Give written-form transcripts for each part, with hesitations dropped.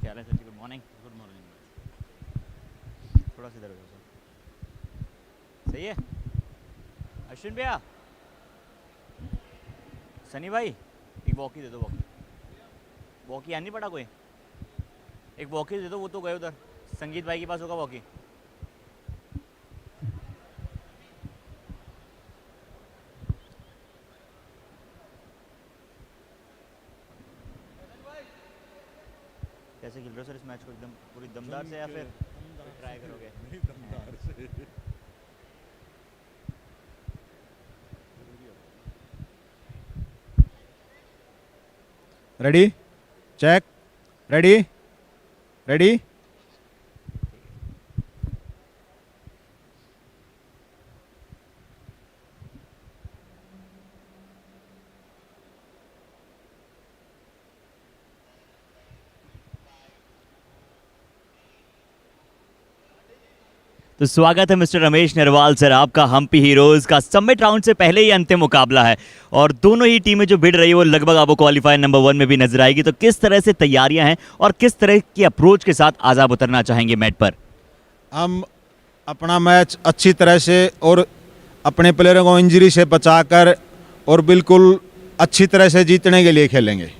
क्या हाल है sir ji? Good morning. Good morning. थोड़ा सा इधर हो जाओ सर। सही है। अश्विन भैया, सनी भाई, एक वॉकी दे दो। वॉकी वॉकी आनी पड़ा कोई, एक वॉकी दे दो। वो तो गए उधर, संगीत भाई के पास होगा वॉकी। कैसे खेल रहे हो सर इस मैच को? एकदम पूरी दमदार से या फिर ट्राई करोगे? नहीं, दमदार से। Ready, check, ready, ready. तो स्वागत है मिस्टर रमेश नरवाल सर आपका हम्पी हीरोज का। समिट राउंड से पहले ही अंतिम मुकाबला है और दोनों ही टीमें जो भिड़ रही है वो लगभग आपको क्वालिफायर नंबर 1 में भी नजर आएगी। तो किस तरह से तैयारियां हैं और किस तरह की अप्रोच के साथ आजाद उतरना चाहेंगे मैट पर? हम अपना मैच अच्छी तरह से और अपने प्लेयरों को इंजरी से बचाकर और बिल्कुल अच्छी तरह से जीतने के लिए खेलेंगे।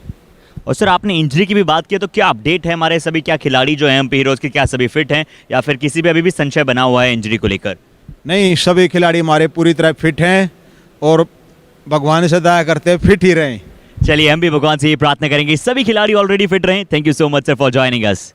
और सर आपने इंजरी की भी बात की, तो क्या अपडेट है हमारे सभी क्या खिलाड़ी जो हैं एमपी हीरोज के, क्या सभी फिट हैं या फिर किसी भी अभी भी संशय बना हुआ है इंजरी को लेकर? नहीं, सभी खिलाड़ी हमारे पूरी तरह फिट हैं और भगवान से दया करते हैं फिट ही रहें। चलिए हम भी भगवान से ये प्रार्थना करेंगे सभी खिलाड़ी ऑलरेडी फिट रहें। Thank you so much sir for joining us.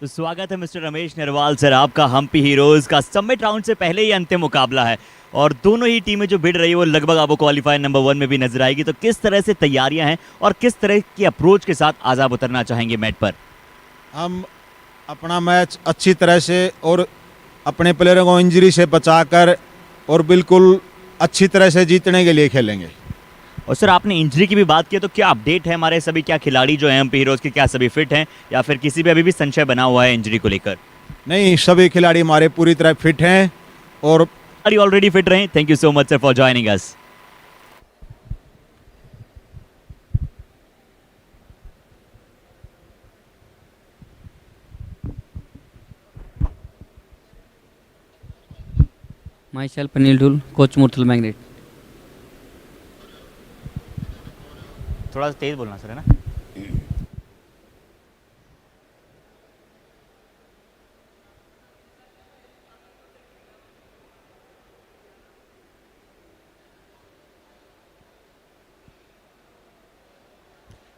तो स्वागत है मिस्टर रमेश नरवाल सर आपका हम्पी हीरोज का। समिट राउंड से पहले ही अंतिम मुकाबला है और दोनों ही टीमें जो भिड़ रही है वो लगभग आपको क्वालिफायर नंबर 1 में भी नजर आएगी। तो किस तरह से तैयारियां हैं और किस तरह की अप्रोच के साथ आजाद उतरना चाहेंगे मैट पर? हम अपना मैच अच्छी तरह से और अपने प्लेयरों को इंजरी से बचाकर और बिल्कुल अच्छी तरह से जीतने के लिए खेलेंगे। और सर आपने इंजरी की भी बात की, तो क्या अपडेट है हमारे सभी क्या खिलाड़ी जो हैं एमपी हीरोज के, क्या सभी फिट हैं या फिर किसी भी अभी भी संशय बना हुआ है इंजरी को लेकर? नहीं, सभी खिलाड़ी हमारे पूरी तरह फिट हैं और ऑलरेडी फिट रहें। Thank you so much sir for joining us. Myself Anil Dhul, coach Murthal Magnet. थोड़ा सा तेज बोलना सर, है ना?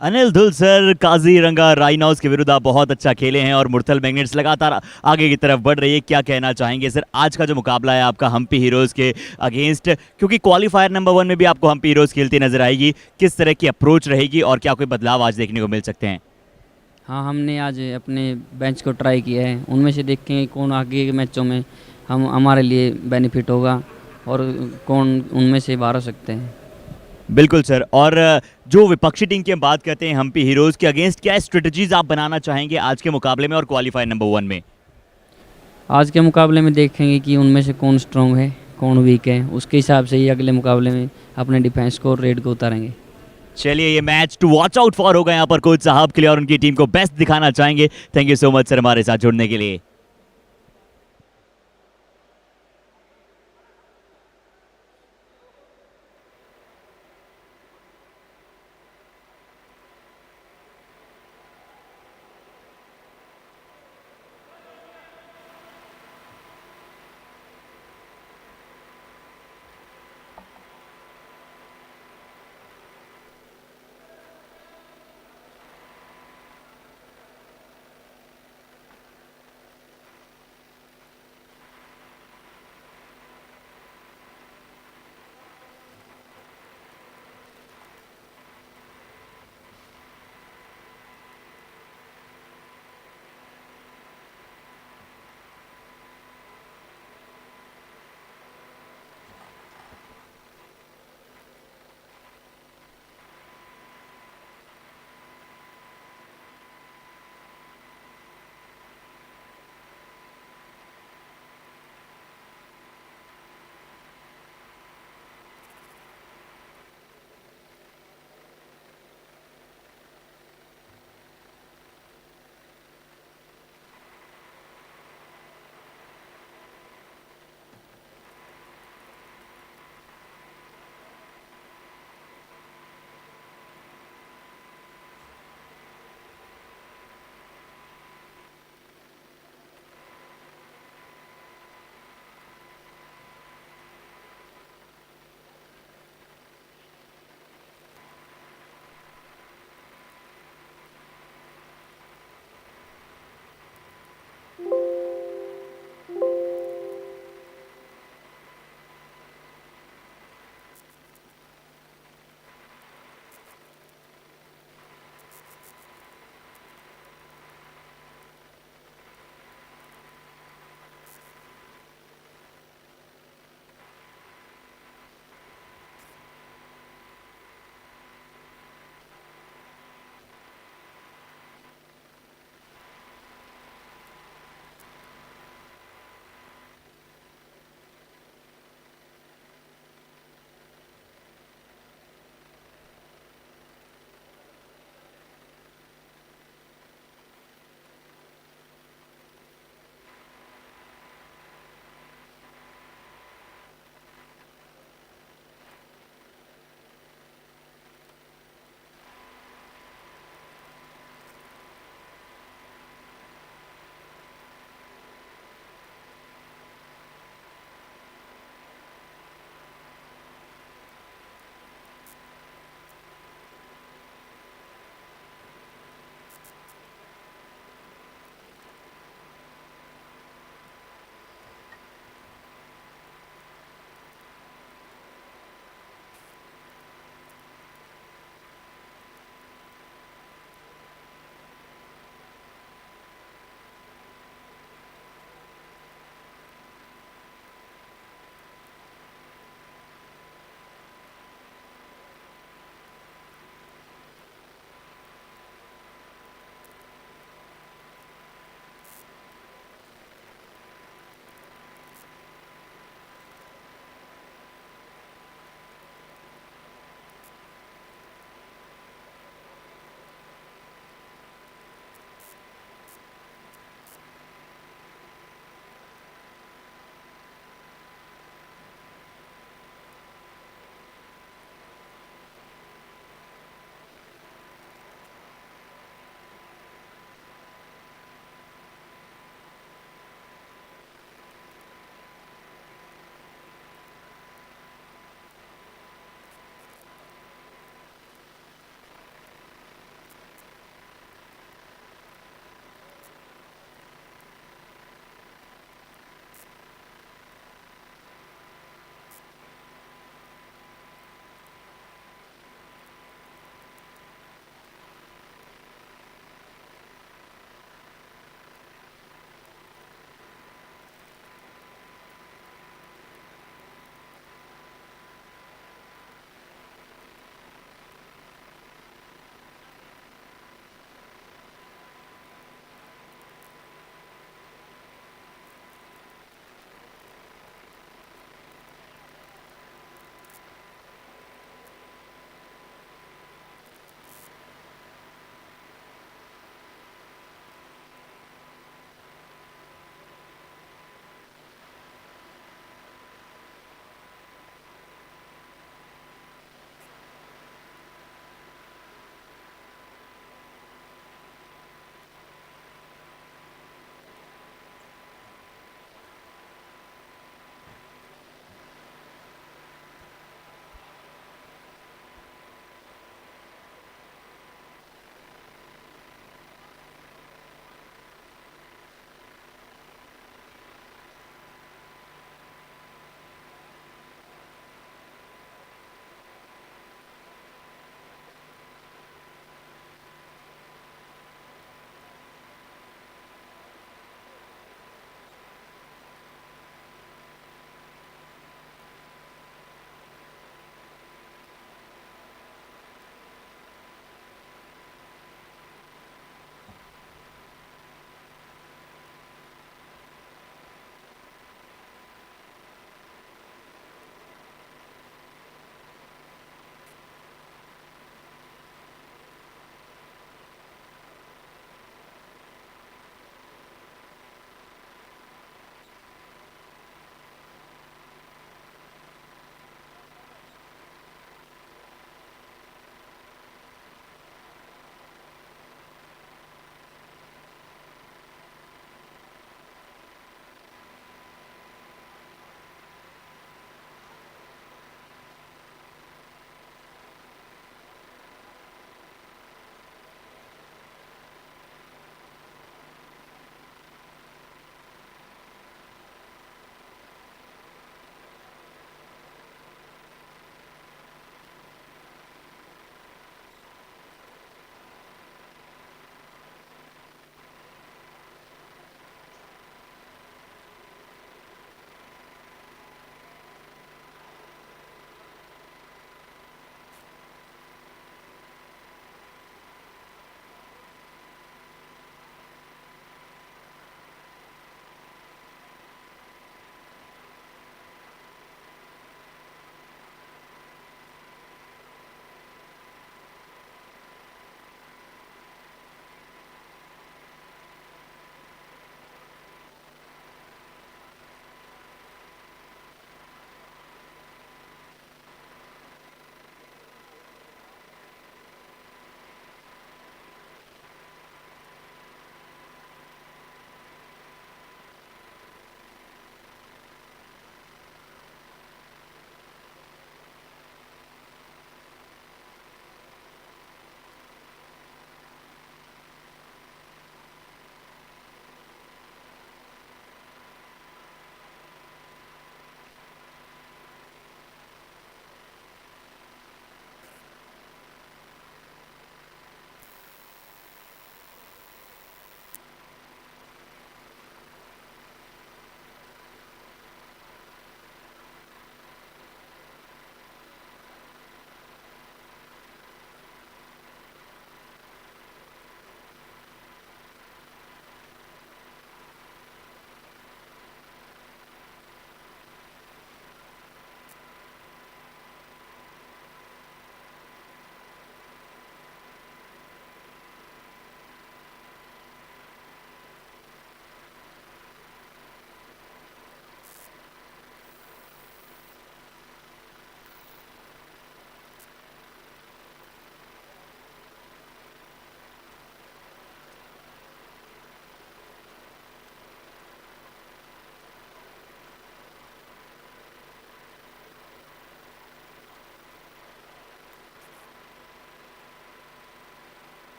अनिल धुल सर, काजीरंगा राइनाउस के विरुद्ध आप बहुत अच्छा खेले हैं और मुरथल मैग्नेट्स लगातार आगे की तरफ बढ़ रही है। क्या कहना चाहेंगे सर आज का जो मुकाबला है आपका हम्पी हीरोज के अगेंस्ट, क्योंकि क्वालिफायर नंबर 1 में भी आपको हम्पी हीरोज खेलती नजर आएगी, किस तरह की अप्रोच रहेगी और क्या कोई बदलाव आज देखने को मिल सकते हैं? हाँ, हमने आज अपने बेंच को ट्राई किया है, उनमें से देखेंगे कौन आगे के मैचों में हमारे लिए बेनिफिट होगा और कौन उनमें से बाहर हो सकते हैं। बिल्कुल सर। और जो विपक्षी टीम की हम बात करते हैं हम्पी हीरोज के अगेंस्ट, क्या स्ट्रेटजीज आप बनाना चाहेंगे आज के मुकाबले में और क्वालिफायर नंबर 1 में? आज के मुकाबले में देखेंगे कि उनमें से कौन स्ट्रॉन्ग है कौन वीक है, उसके हिसाब से ही अगले मुकाबले में अपने डिफेंस को और रेड को उतारेंगे। चलिए ये match to watch out for होगा यहाँ पर कोच साहब के लिए और उनकी टीम को बेस्ट दिखाना चाहेंगे। Thank you so much sir हमारे साथ जुड़ने के लिए।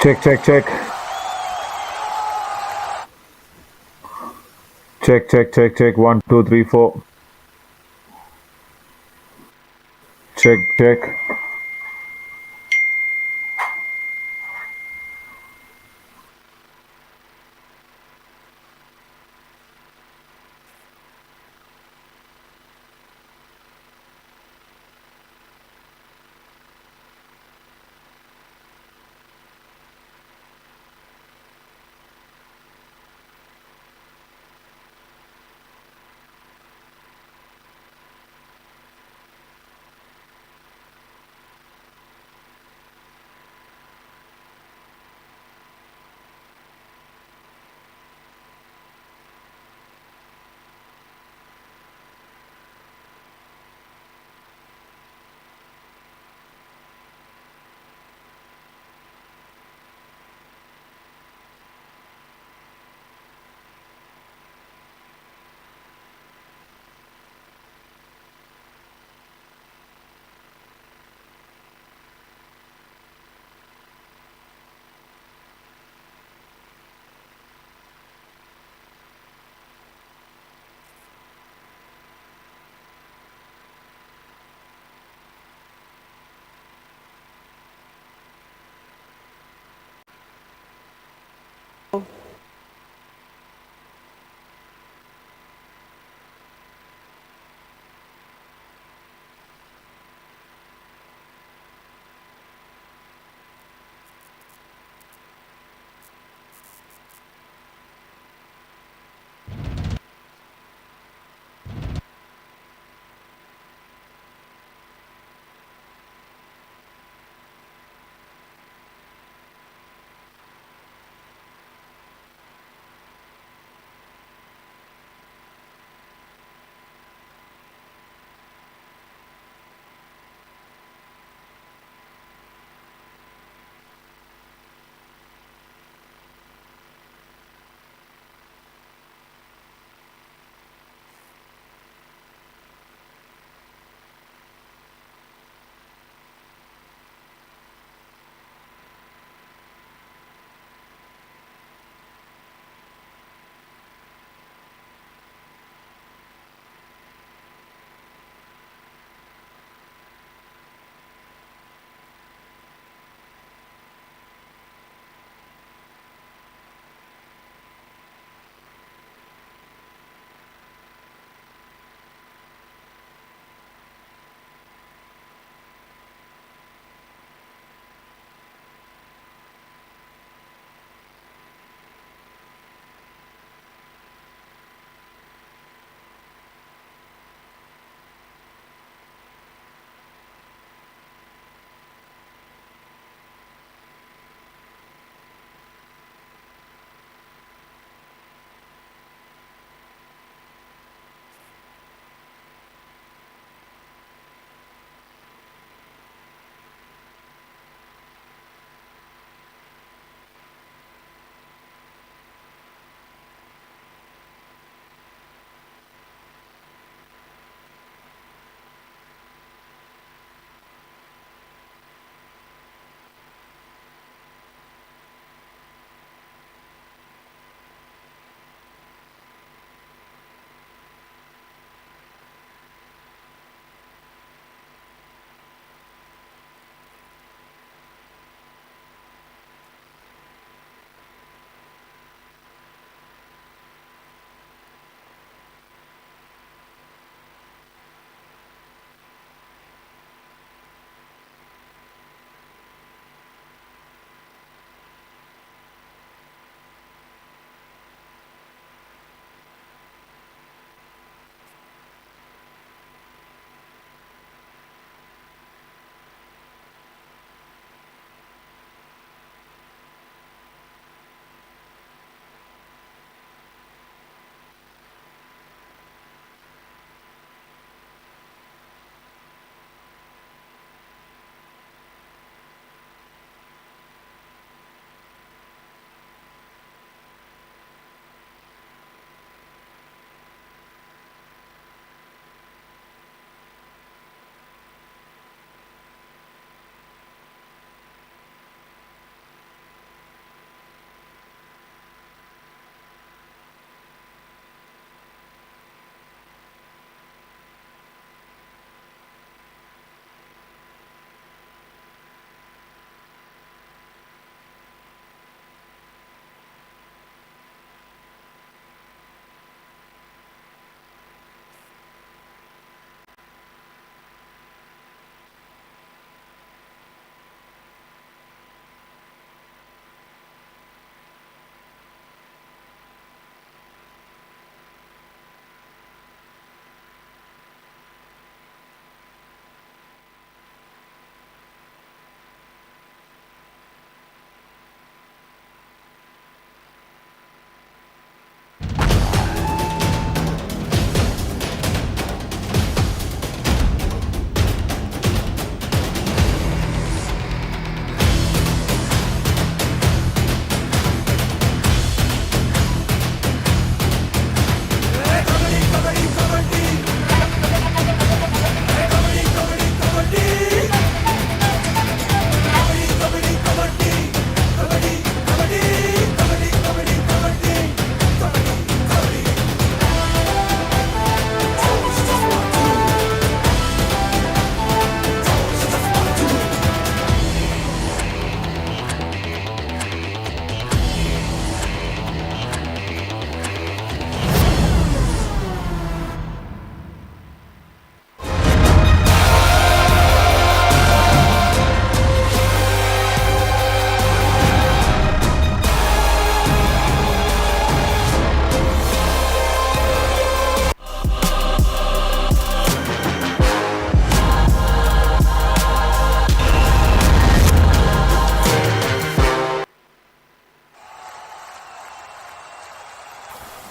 Check, check, check. Check, check, check, check. 1, 2, 3, 4. Check, check.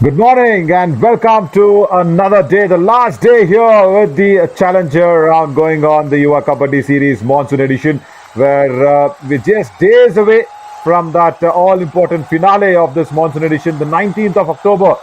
Good morning and welcome to another day, the last day here with the Challenger round going on, the Yuva Kabaddi Series Monsoon edition, where we're just days away from that all-important finale of this Monsoon edition, the 19th of October.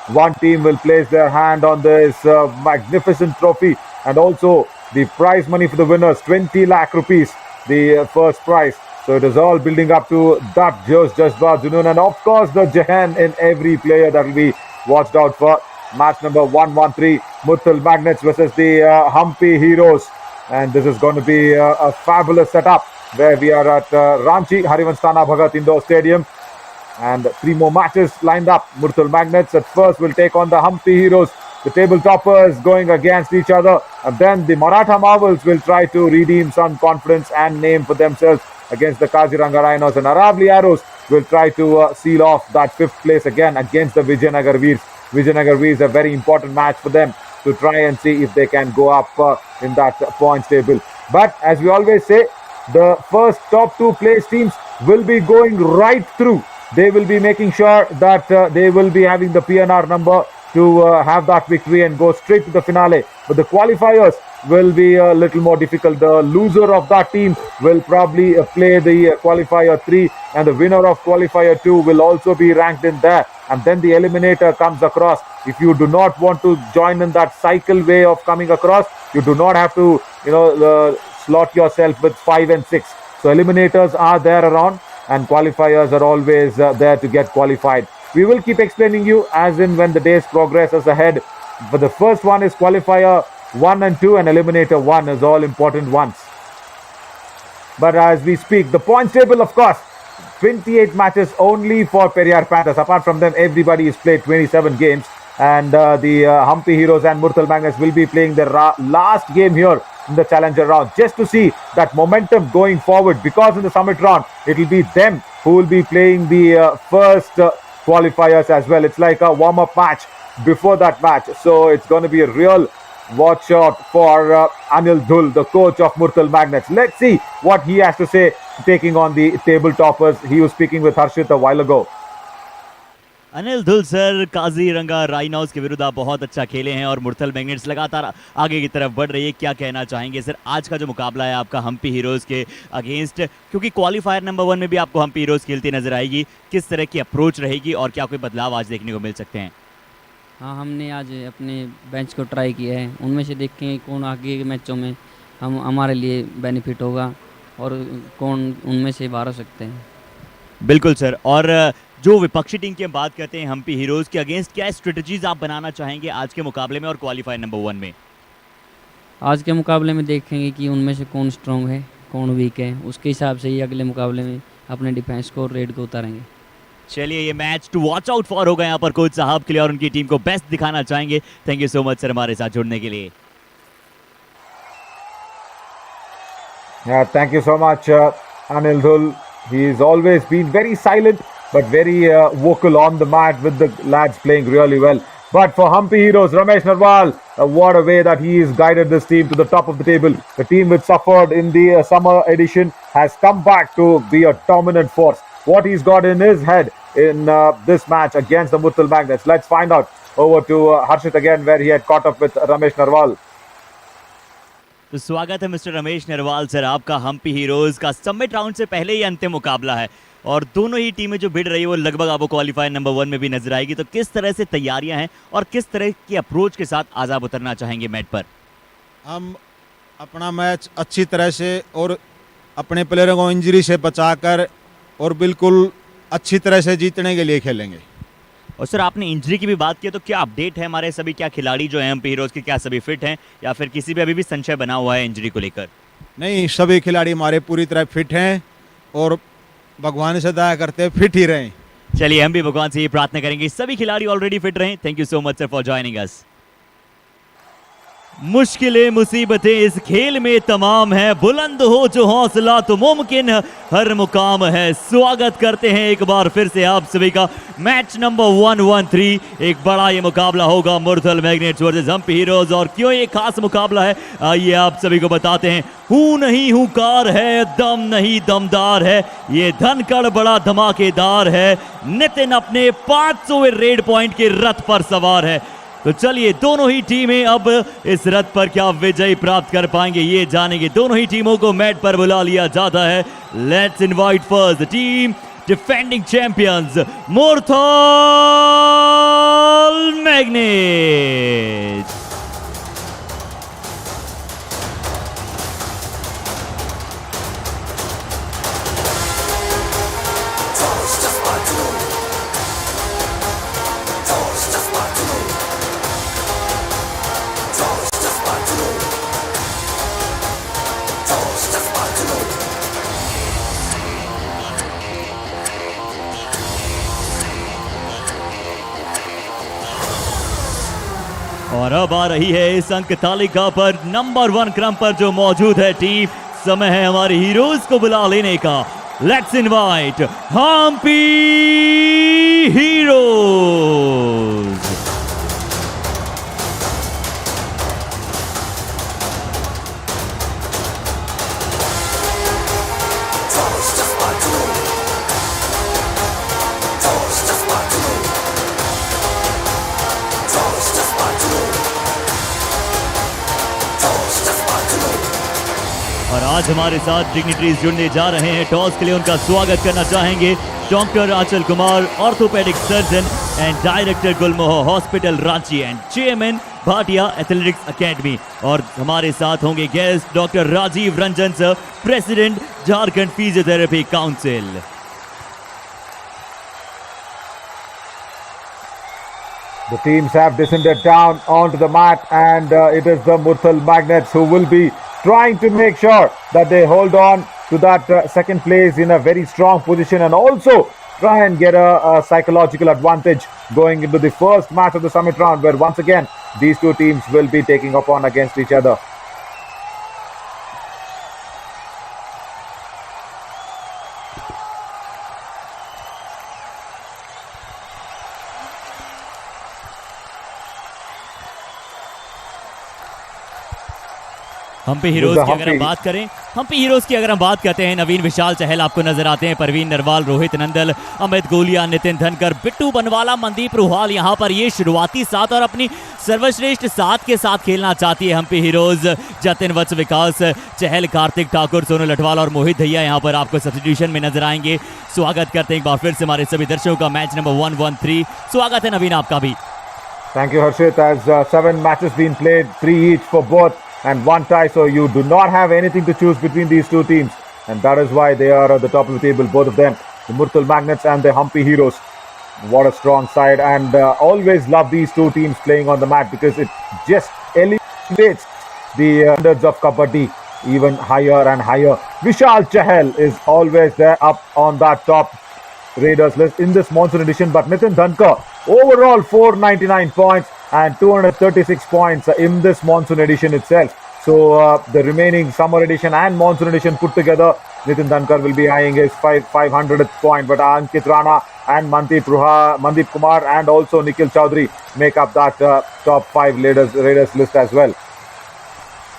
One team will place their hand on this magnificent trophy, and also the prize money for the winners, 20 lakh rupees, the first prize. So it is all building up to that Jazba Junoon, and of course the Jahan in every player that will be watched out for. Match number 113, Murthal Magnets versus the Hampi Heroes, and this is going to be a fabulous setup where we are at Ranchi Harivanstana Bhagat Indoor Stadium. And three more matches lined up. Murthal Magnets at first will take on the Hampi Heroes, the table toppers going against each other. And then the Maratha Marvels will try to redeem some confidence and name for themselves against the Kaziranga Rhinos. And Aravali Arrows will try to seal off that fifth place again against the Vijayanagar Veers. Vijayanagar Veers, a very important match for them to try and see if they can go up in that points table. But as we always say, the first top two place teams will be going right through. They will be making sure that they will be having the PNR number to have that victory and go straight to the finale. But the qualifiers will be a little more difficult. The loser of that team will probably play the qualifier 3, and the winner of qualifier 2 will also be ranked in there. And then the eliminator comes across. If you do not want to join in that cycle way of coming across, you do not have to, slot yourself with 5 and 6. So eliminators are there around, and qualifiers are always there to get qualified. We will keep explaining you as in when the days progresses ahead. But the first one is qualifier 1 and 2, and eliminator 1 is all important ones. But as we speak, the points table, of course, 28 matches only for Periyar Panthers. Apart from them, everybody has played 27 games. And the Hampi Heroes and Murthal Magnets will be playing their last game here in the Challenger round, just to see that momentum going forward, because in the Summit round it will be them who will be playing the first qualifiers as well. It's like a warm-up match before that match, so it's going to be a real watch out for Anil Dhul, the coach of Murthal Magnets. Let's see what he has to say taking on the table toppers. He was speaking with Harshit a while ago. Anil धुल sir, Kaziranga rhinos के विरुद्ध आप बहुत अच्छा खेले हैं और Murthal magnets लगातार आगे की तरफ बढ़ रही है, क्या कहना चाहेंगे सर आज का जो मुकाबला है आपका हम्पी हीरोज़ के अगेंस्ट, क्योंकि क्वालिफायर नंबर 1 में भी आपको हम्पी हीरोज़ खेलती नजर आएगी, किस तरह की अप्रोच रहेगी और क्या कोई बदलाव आज देखने को मिल सकते हैं? हाँ, हमने आज अपने बेंच को ट्राई किया है, उनमें से देखें कौन आगे के मैचों में हमारे लिए बेनिफिट होगा और कौन उनमें से बाहर हो सकते हैं। बिल्कुल सर, और जो विपक्षी टीम की हम बात करते हैं हम्पी हीरोज़ के अगेंस्ट, क्या स्ट्रेटजीज आप बनाना चाहेंगे आज के मुकाबले में और क्वालिफायर नंबर 1 में? आज के मुकाबले में देखेंगे कि उनमें से कौन स्ट्रॉन्ग है, कौन वीक है, उसके हिसाब से ही अगले मुकाबले में अपने डिफेंस को रेड को उतारेंगे। चलिए, ये match to watch out for होगा यहाँ पर कोच साहब के लिए और उनकी टीम को बेस्ट दिखाना चाहेंगे। Thank you so much sir हमारे साथ जुड़ने के लिए। Thank you so much, Anil Dhul. He's always been very silent but very vocal on the mat with the lads playing really well. But for Hampi Heroes, Ramesh Narwal, what a way that he has guided this team to the top of the table. The team which suffered in the summer edition has come back to be a dominant force. What he's got in his head in this match against the Murthal Magnets. Let's find out. Over to Harshit again, where he had caught up with Ramesh Narwal. तो स्वागत है mister Ramesh Narwal sir आपका Hampi heroes का summit round से पहले ही अंतिम मुकाबला है और दोनों ही टीमें जो भिड़ रही है वो लगभग आपको क्वालिफायर नंबर 1 में भी नजर आएगी। तो किस तरह से तैयारियां हैं और किस तरह की अप्रोच के साथ आज आप उतरना चाहेंगे मैच पर? हम अपना मैच अच्छी तरह से और अपने प्लेयरों को इंजरी से बचाकर और बिल्कुल अच्छी तरह से जीतने के लिए खेलेंगे। और सर आपने इंजरी की भी बात की, तो क्या अपडेट है हमारे सभी क्या खिलाड़ी जो हैं हम्पी हीरोज़ के, क्या सभी फिट हैं या फिर किसी भी अभी भी संशय बना हुआ है इंजरी को लेकर? नहीं, सभी खिलाड़ी हमारे पूरी तरह फिट हैं और भगवान से दया करते हैं फिट ही रहें। चलिए, हम भी भगवान से ये प्रार्थना करेंगे सभी खिलाड़ी ऑलरेडी फिट रहें। Thank you so much sir for joining us. मुश्किलें मुसीबतें इस खेल में तमाम है, बुलंद हो जो हौसला तो मुमकिन हर मुकाम है। स्वागत करते हैं एक बार फिर से आप सभी का मैच नंबर 113। एक बड़ा ये मुकाबला होगा Murthal magnets versus Hampi heroes. और क्यों ये खास मुकाबला है आइए आप सभी को बताते हैं। हूं नहीं हुंकार है, दम नहीं दमदार है, ये धनकड़ बड़ा धमाकेदार है, नितिन अपने 500वें रेड पॉइंट के रथ पर सवार है। तो चलिए दोनों ही टीमें अब इस रथ पर क्या विजय प्राप्त कर पाएंगे ये जानेंगे। दोनों ही टीमों को मैट पर बुला लिया जाता है। Let's invite first team defending champions Murthal magnets. और अब आ रही है इस अंक तालिका पर नंबर 1 क्रम पर जो मौजूद है टीम। समय है हमारे हीरोज को बुला लेने का। Let's invite Hampi heroes. और आज हमारे साथ डिग्निटरीज जुड़ने जा रहे हैं। टॉस के लिए उनका स्वागत करना चाहेंगे doctor Aanchal Kumar, orthopaedic surgeon and director Gulmohar hospital Ranchi and chairman Bhatia athletics academy. और हमारे साथ होंगे guest doctor Rajiv Ranjan sir, president Jharkhand physiotherapy council. The teams have descended down onto the mat, and it is the Murthal Magnets who will be trying to make sure that they hold on to that second place in a very strong position, and also try and get a psychological advantage going into the first match of the summit round, where once again these two teams will be taking up on against each other. Hampi heroes की अगर हम बात करें, Hampi heroes की अगर हम बात करते हैं, नवीन विशाल चहल आपको नजर आते हैं, परवीन नरवाल, रोहित नंदल, अमित गोलिया, नितिन धनकर, बिट्टू बनवाला, मनदीप रुहाल यहाँ पर ये शुरुआती साथ और अपनी सर्वश्रेष्ठ साथ के साथ खेलना चाहती है हम्पी हीरोज। जतिन वत्स, विकास चहल, कार्तिक ठाकुर, सोनू लठवाल और मोहित दहिया यहाँ पर आपको सब्स्टिट्यूशन में नजर आएंगे। स्वागत करते हैं एक बार फिर से हमारे सभी दर्शकों का मैच नंबर 113। स्वागत है नवीन आपका भी। Thank you, Harshit. As 7 matches been played, 3 each for both, and 1 tie, so you do not have anything to choose between these two teams, and that is why they are at the top of the table, both of them, the Murthal Magnets and the Hampi Heroes. What a strong side, and always love these two teams playing on the mat, because it just elevates the standards of Kabaddi even higher and higher. Vishal Chahal is always there up on that top Raiders list in this monsoon edition, but Nitin Dhankar overall 499 points and 236 points in this monsoon edition itself. So the remaining summer edition and monsoon edition put together, Nitin Dhankar will be eyeing his 500th point, but Ankit Rana and Mandeep Kumar and also Nikhil Chaudhary make up that top 5 Raiders list as well.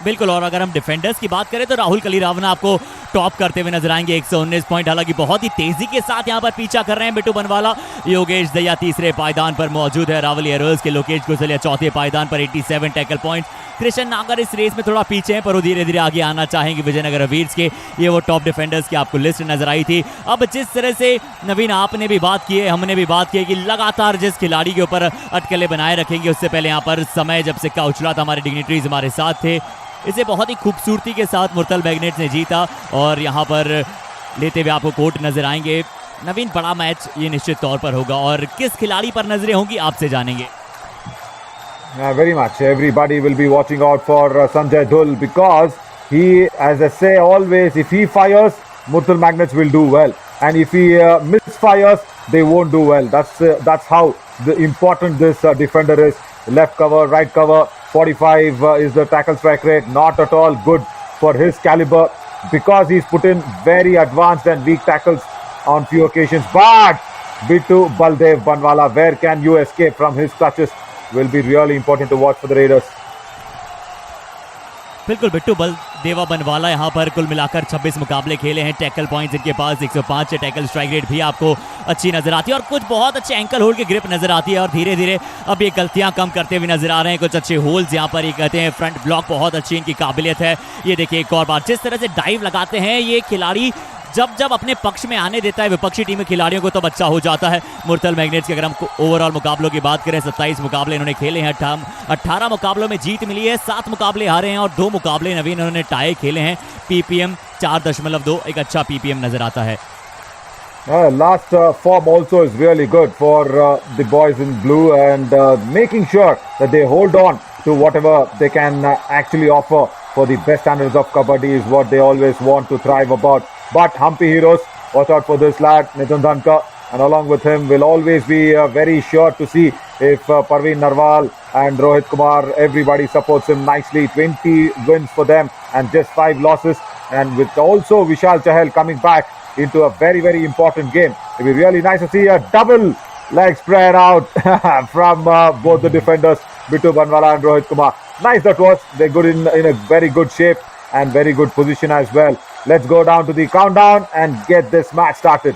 बिल्कुल। और अगर हम defenders की बात करें तो राहुल कलीरावना आपको top करते हुए नजर आएंगे, 119 पॉइंट। हालांकि बहुत ही तेजी के साथ यहां पर पीछा कर रहे हैं बिट्टू बनवाला। योगेश दहिया तीसरे पायदान पर मौजूद है। रावली एरोज के लोकेश गुजलिया चौथे पायदान पर 87 टैकल पॉइंट। कृष्ण नागर इस रेस में थोड़ा पीछे हैं, पर वो धीरे धीरे आगे आना चाहेंगे। विजयनगर वीर्स के ये वो टॉप डिफेंडर्स की आपको लिस्ट नजर आई थी। अब जिस तरह से नवीन आपने भी बात की है, हमने भी बात की है कि लगातार जिस खिलाड़ी के ऊपर अटकलें बनाए रखेंगे, उससे पहले यहाँ पर समय जब सिक्का उछला था, हमारे डिग्निटरीज हमारे साथ थे। इसे बहुत ही खूबसूरती के साथ मुरथल मैग्नेट्स ने जीता और यहाँ पर लेते हुए आपको कोर्ट नजर आएंगे। नवीन, बड़ा मैच ये निश्चित तौर पर होगा और किस खिलाड़ी पर नजरें होंगी आपसे जानेंगे। Very much. Everybody will be watching out for Sanjay Dhul, because he, as I say always, if he fires, Murthal Magnets will do well, and if he misfires, they won't do well. That's how important this defender is. Left cover, right cover, 45 is the tackle strike rate. Not at all good for his caliber because he's put in very advanced and weak tackles on few occasions. But Bittu Baldev Banwala, where can you escape from his clutches? Will be really important to watch for the Raiders. बिल्कुल बिट्टू बल देवा बनवाला यहाँ पर कुल मिलाकर 26 मुकाबले खेले हैं। टैकल पॉइंट्स इनके पास 105 है। टैकल स्ट्राइक रेट भी आपको अच्छी नजर आती है और कुछ बहुत अच्छे एंकल होल्ड की ग्रिप नजर आती है और धीरे धीरे अब ये गलतियां कम करते हुए नजर आ रहे हैं। कुछ अच्छे होल्स यहाँ पर ये कहते हैं। फ्रंट ब्लॉक बहुत अच्छी इनकी काबिलियत है। ये देखिए एक और बार जिस तरह से डाइव लगाते हैं ये खिलाड़ी, जब जब अपने पक्ष में आने देता है विपक्षी टीम के खिलाड़ियों को तब अच्छा हो जाता है। मुरथल मैग्नेट्स की अगर हम ओवरऑल मुकाबलों की बात करें 27 मुकाबले इन्होंने खेले हैं। 18 मुकाबलों में जीत मिली है, 7 मुकाबले हारे हैं और 2 मुकाबले नवीन इन्होंने टाई खेले हैं। पीपीएम 4.2 एक अच्छा पीपीएम नजर आता है। Last form also is really good for the boys in blue and making sure that they hold on to whatever they can actually offer for the best standards of Kabaddi is what they always want to thrive about. But Hampi Heroes, watch out for this lad, Nitin Dhankar, and along with him will always be very sure to see if Parveen Narwal and Rohit Kumar, everybody supports him nicely. 20 wins for them and just 5 losses. And with also Vishal Chahal coming back into a very, very important game. It will be really nice to see a double leg spread out from both the defenders, Bittu Banwala and Rohit Kumar. Nice that was. They're good in a very good shape and very good position as well. Let's go down to the countdown and get this match started.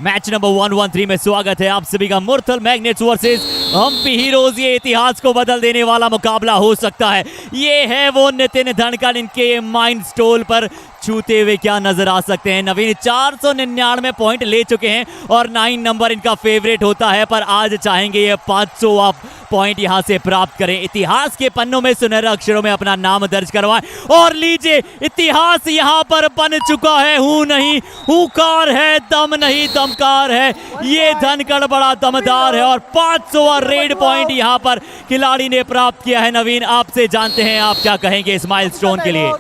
Match number 113 में स्वागत है आप सभी का। Murthal magnets versus Hampi heroes. ये इतिहास को बदल देने वाला मुकाबला हो सकता है। ये है वो नितिन धनखड़, इनके माइंड स्टोल पर छूते हुए क्या नजर आ सकते हैं। नवीन 499 पॉइंट ले चुके हैं और 9 नंबर इनका फेवरेट होता है, पर आज चाहेंगे ये 500 पॉइंट यहां से प्राप्त करें। इतिहास के पन्नों में सुनहरे अक्षरों में अपना नाम दर्ज करवाएं और लीजिए इतिहास यहां पर बन चुका है। हूं नहीं हुकार है, दम नहीं दमकार है। ये धनखड़ बड़ा दमदार है और 500 रेड पॉइंट यहां पर खिलाड़ी ने प्राप्त किया है। नवीन आपसे जानते हैं आप क्या कहेंगे इस माइलस्टोन के लिए।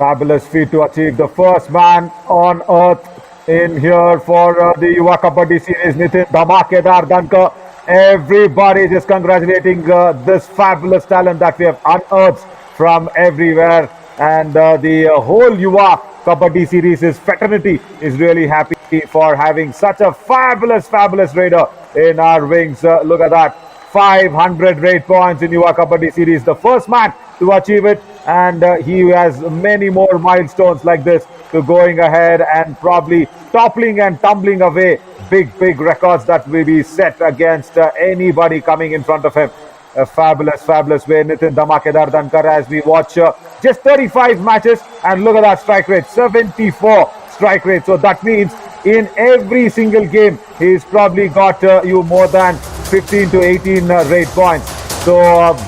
Fabulous feat to achieve. The first man on earth in here for the Yuva Kabaddi series, Nitin Dhamakedar Dhankar. Everybody just congratulating this fabulous talent that we have unearthed from everywhere. And the whole Yuva Kabaddi series, his fraternity is really happy for having such a fabulous raider in our wings. Look at that. 500 raid points in Yuva Kabaddi series. The first man to achieve it, and he has many more milestones like this to going ahead and probably toppling and tumbling away big records that will be set against anybody coming in front of him. A fabulous way, Nitin Dhamakedar Dhankar, as we watch just 35 matches and look at that strike rate, 74 strike rate. So that means in every single game he's probably got you more than 15 to 18 raid points. So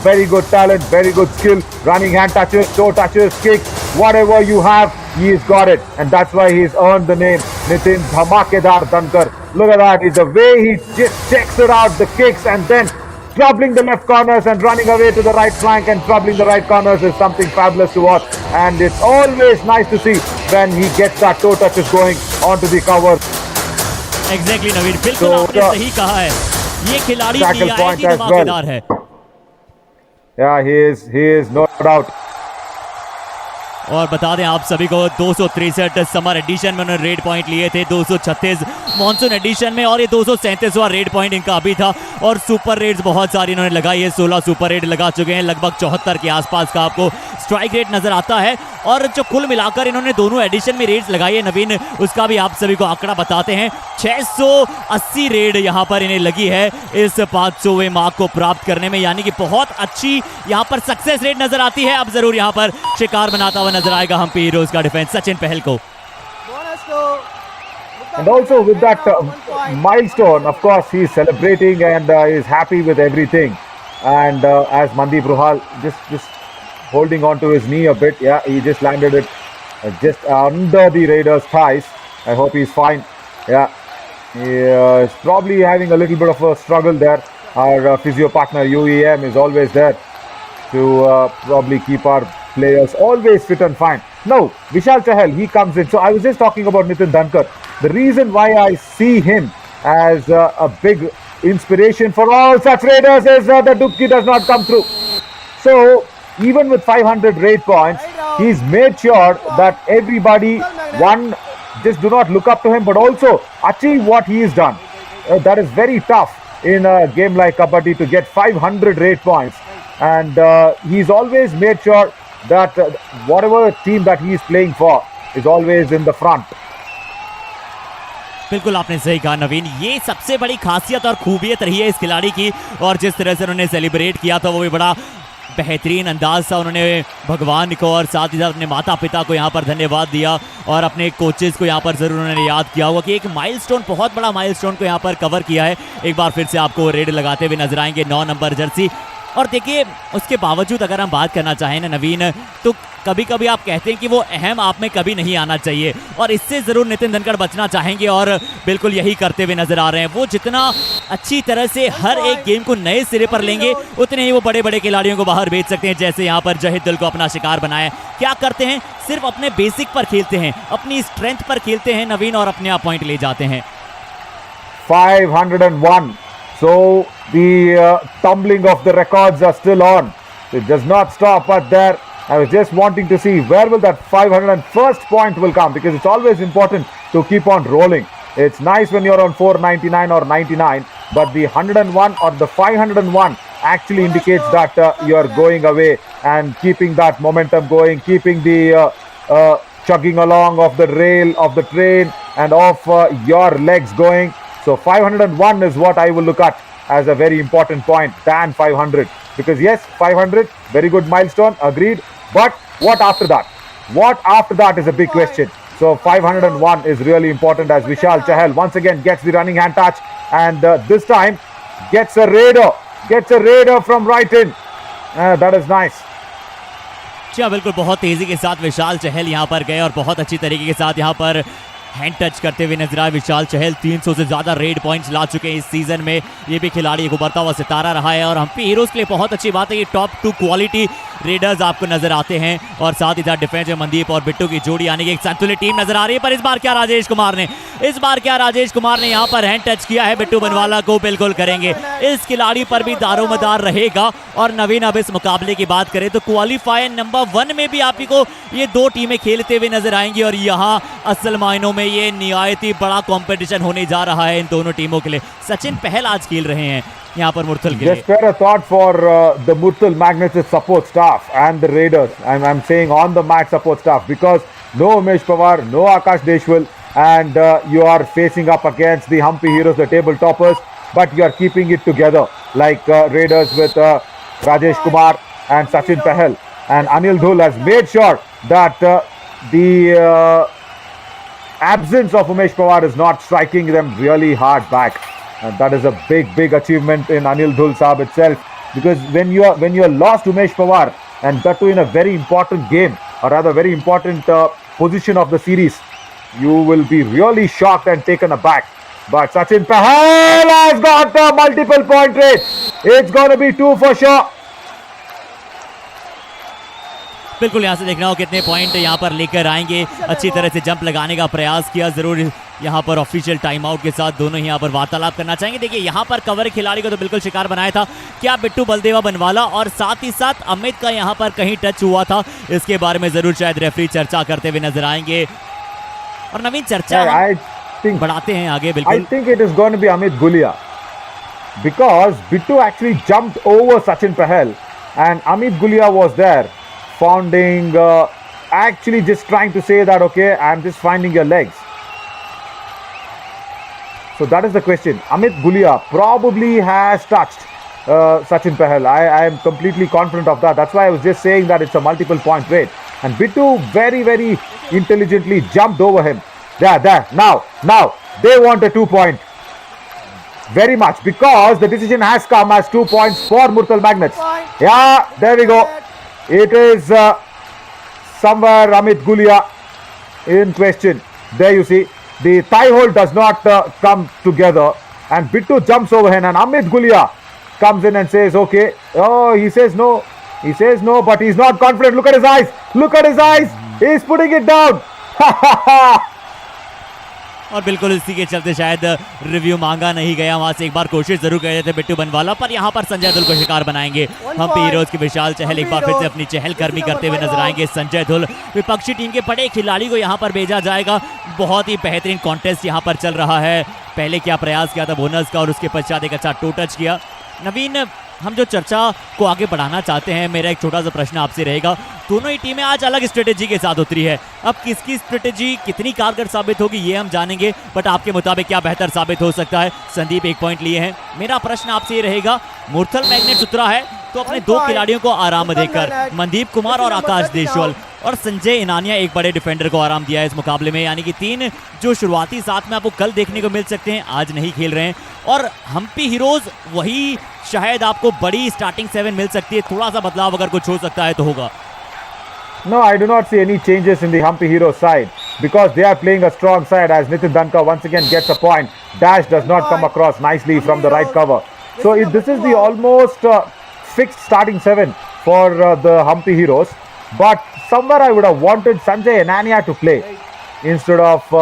very good talent, very good skill, running hand touches, toe touches, kicks, whatever you have, he's got it. And that's why he's earned the name Nitin Dhamakedar Dhankar. Look at that, it's the way he just checks it out, the kicks, and then troubling the left corners and running away to the right flank and troubling the right corners is something fabulous to watch. And it's always nice to see when he gets that toe touches going onto the cover. Exactly, नवीन, बिल्कुल आपने सही कहा है। ये खिलाड़ी निहायत ही धमाकेदार है। Yeah, he is no doubt. और बता दें आप सभी को 263 समर एडिशन में उन्होंने रेड पॉइंट लिए थे, 236 मॉनसून एडिशन में और ये 237वां रेड पॉइंट इनका अभी था। और सुपर रेड्स बहुत सारी इन्होंने लगाई है, 16 सुपर रेड लगा चुके हैं। लगभग 74 के आसपास का आपको स्ट्राइक रेट नजर आता है। और जो कुल मिलाकर इन्होंने दोनों एडिशन में रेड्स लगाई है नवीन, उसका भी आप सभी को आंकड़ा बताते हैं। 680 रेड यहाँ पर इन्हें लगी है इस 500वें मार्क को प्राप्त करने में, यानी कि बहुत अच्छी यहाँ पर सक्सेस रेट नजर आती है। अब जरूर यहाँ पर शिकार बनाता हुआ नजर आएगा हम्पी हीरोज का डिफेंस सचिन पहल को। And also with that milestone, of course, he's celebrating and is happy with everything. And as Mandeep Ruhal just holding on to his knee a bit. Yeah, he just landed it just under the Raiders' thighs. I hope he's fine. Yeah, he's probably having a little bit of a struggle there. Our physio partner UEM is always there to probably keep our players always fit and fine. Now, Vishal Chahal, he comes in. So I was just talking about Nitin Dhankar. The reason why I see him as a big inspiration for all such Raiders is the Dubki does not come through. So even with 500 raid points, he's made sure that everybody, one, just do not look up to him, but also achieve what he has done. That is very tough in a game like Kabaddi to get 500 raid points. And he's always made sure that whatever team that he is playing for is always in the front. बिल्कुल आपने सही कहा नवीन, ये सबसे बड़ी खासियत और खूबियत रही है इस खिलाड़ी की। और जिस तरह से उन्होंने सेलिब्रेट किया था वो भी बड़ा बेहतरीन अंदाज था। उन्होंने भगवान को और साथ ही साथ अपने माता पिता को यहाँ पर धन्यवाद दिया और अपने कोचेस को यहाँ पर ज़रूर उन्होंने याद किया होगा कि एक माइलस्टोन, बहुत बड़ा माइलस्टोन को यहाँ पर कवर किया है। एक बार फिर से आपको रेड लगाते हुए नजर आएंगे 9 नंबर जर्सी। और देखिए उसके बावजूद अगर हम बात करना चाहें ना नवीन, तो कभी कभी आप कहते हैं कि वो अहम आप में कभी नहीं आना चाहिए, और इससे ज़रूर नितिन धनखड़ बचना चाहेंगे और बिल्कुल यही करते हुए नजर आ रहे हैं। वो जितना अच्छी तरह से हर एक गेम को नए सिरे पर लेंगे उतने ही वो बड़े बड़े खिलाड़ियों को बाहर भेज सकते हैं। जैसे यहाँ पर जहिद दिल को अपना शिकार बनाया, क्या करते हैं, सिर्फ अपने बेसिक पर खेलते हैं, अपनी स्ट्रेंथ पर खेलते हैं नवीन, और अपने आप पॉइंट ले जाते हैं। 501. So the tumbling of the records are still on. It does not stop at there. I was just wanting to see where will that 501st point will come, because it's always important to keep on rolling. It's nice when you're on 499 or 99, but the 101 or the 501 actually indicates that you're going away and keeping that momentum going, keeping the chugging along of the rail of the train and of your legs going. So 501 is what I will look at as a very important point than 500, because yes, 500 very good milestone, agreed, but what after that? What after that is a big question. So 501 is really important as Vishal Chahal once again gets the running hand touch, and this time gets a raider from right in. That is nice. जी हाँ, बिल्कुल बहुत तेजी के साथ विशाल चहल यहाँ पर गए और बहुत अच्छी तरीके के साथ यहाँ पर हैंड टच करते हुए नजर आए। विशाल चहल 300 से ज्यादा रेड पॉइंट्स ला चुके हैं इस सीजन में। ये भी खिलाड़ी एक उभरता हुआ सितारा रहा है और हम्पी हीरोज के लिए बहुत अच्छी बात है ये टॉप 2 क्वालिटी रेडर्स आपको नजर आते हैं। और साथ ही साथ डिफेंस में मनदीप और बिट्टू की जोड़ी आने की एक संतुलित टीम नजर आ रही है। पर इस बार क्या राजेश कुमार ने यहाँ पर हैंड टच किया है बिट्टू बनवाला को, बिल्कुल करेंगे। इस खिलाड़ी पर भी दारोमदार रहेगा। और नवीन, अब इस मुकाबले की बात करें तो क्वालिफायर नंबर 1 में भी आपको ये 2 टीमें खेलते हुए नजर आएंगी और यहाँ असल मायनों में ये निहायती बड़ा कंपटीशन होने जा रहा है इन दोनों टीमों के लिए। सचिन पहल आज खेल रहे हैं यहाँ पर मुरथल के लिए। Just spare a thought for the Murthal Magnets support staff and the Raiders. I'm saying on the match support staff, because no Umesh Pawar, no Akash Deshwal, and you are facing up against the Hampi Heroes, the table toppers, but you are keeping it together like Raiders with Rajesh Kumar and Sachin Pahal. And Anil Dhul has made sure that the absence of Umesh Pawar is not striking them really hard back. And that is a big achievement in Anil Dhul Saab itself, because when you are lost Umesh Pawar, and that too in a very important game, or rather very important position of the series, you will be really shocked and taken aback. But Sachin Pahal has got a multiple point rate. It's going to be 2 for sure. बिल्कुल यहाँ से देखना हो कितने point यहाँ पर लेकर आएंगे। अच्छी तरह से जंप लगाने का प्रयास किया, जरूर यहाँ पर ऑफिशियल टाइम आउट के साथ दोनों ही यहाँ पर वार्तालाप करना चाहेंगे। देखिए यहाँ पर कवर खिलाड़ी को तो बिल्कुल शिकार बनाया था, क्या बिट्टू बलदेवा बनवाला और साथ ही साथ अमित का यहाँ पर कहीं टच हुआ था, इसके बारे में जरूर शायद रेफरी चर्चा करते हुए नजर आएंगे। और नवीन चर्चा बढ़ाते हैं आगे। बिल्कुल I think it is going to be Amit Gulia, because Bittu actually jumped over Sachin Pahal and Amit Gulia was there founding, actually just trying to say that, okay, I'm just finding your legs. So that is the question. Amit Gulia probably has touched Sachin Pahal. I am completely confident of that. That's why I was just saying that it's a multiple point rate. And Bittu very intelligently jumped over him. There. Now, they want a 2 point. Very much, because the decision has come as 2 points for Murthal Magnets. Yeah, there we go. It is somewhere Amit Gulia in question. There you see, the thigh hold does not come together, and Bittu jumps over him, and Amit Gulia comes in and says, okay. Oh, he says no. He says no, but he's not confident. Look at his eyes. Look at his eyes. He's putting it down. और बिल्कुल इसी के चलते शायद review मांगा नहीं गया, वहां से एक बार कोशिश जरूर कर रहे थे बिट्टू बनवाला, पर यहाँ पर संजय धुल को शिकार बनाएंगे। हम्पी हीरोज के विशाल चहल एक बार फिर से अपनी चहलकर्मी करते हुए नजर आएंगे। संजय धुल विपक्षी टीम के बड़े खिलाड़ी को यहाँ पर भेजा जाएगा। बहुत ही बेहतरीन कॉन्टेस्ट यहाँ पर चल रहा है। पहले क्या प्रयास किया था बोनस का और उसके पश्चात एक अच्छा टो टच किया। नवीन, हम जो चर्चा को आगे बढ़ाना चाहते हैं, मेरा एक छोटा सा प्रश्न आपसे रहेगा। दोनों ही टीमें आज अलग स्ट्रेटेजी के साथ उतरी है। अब किसकी स्ट्रेटेजी कितनी कारगर साबित होगी ये हम जानेंगे, बट आपके मुताबिक क्या बेहतर साबित हो सकता है? संदीप 1 पॉइंट लिए हैं। मेरा प्रश्न आपसे ये रहेगा, मुरथल मैग्नेट्स उतरा है तो अपने 2 खिलाड़ियों को आराम देकर मनदीप कुमार और आकाश देशवाल और संजय इनानिया एक बड़े डिफेंडर को आराम दिया है इस मुकाबले में, यानी कि 3 जो शुरुआती साथ में आपको कल देखने को मिल सकते हैं आज नहीं खेल रहे हैं। और हम्पी हीरोज वही शायद आपको बड़ी स्टार्टिंग 7 मिल सकती है। थोड़ा सा बदलाव अगर कुछ हो सकता है तो होगा। No, I do not see any changes in the Hampi Heroes side because they are playing a strong side as Nitin Dankar once again gets a point. Dash does not come across nicely from the right cover. So this is the almost fixed starting 7 for the Hampi Heroes. But somewhere I would have wanted Sanjay Enania to play instead of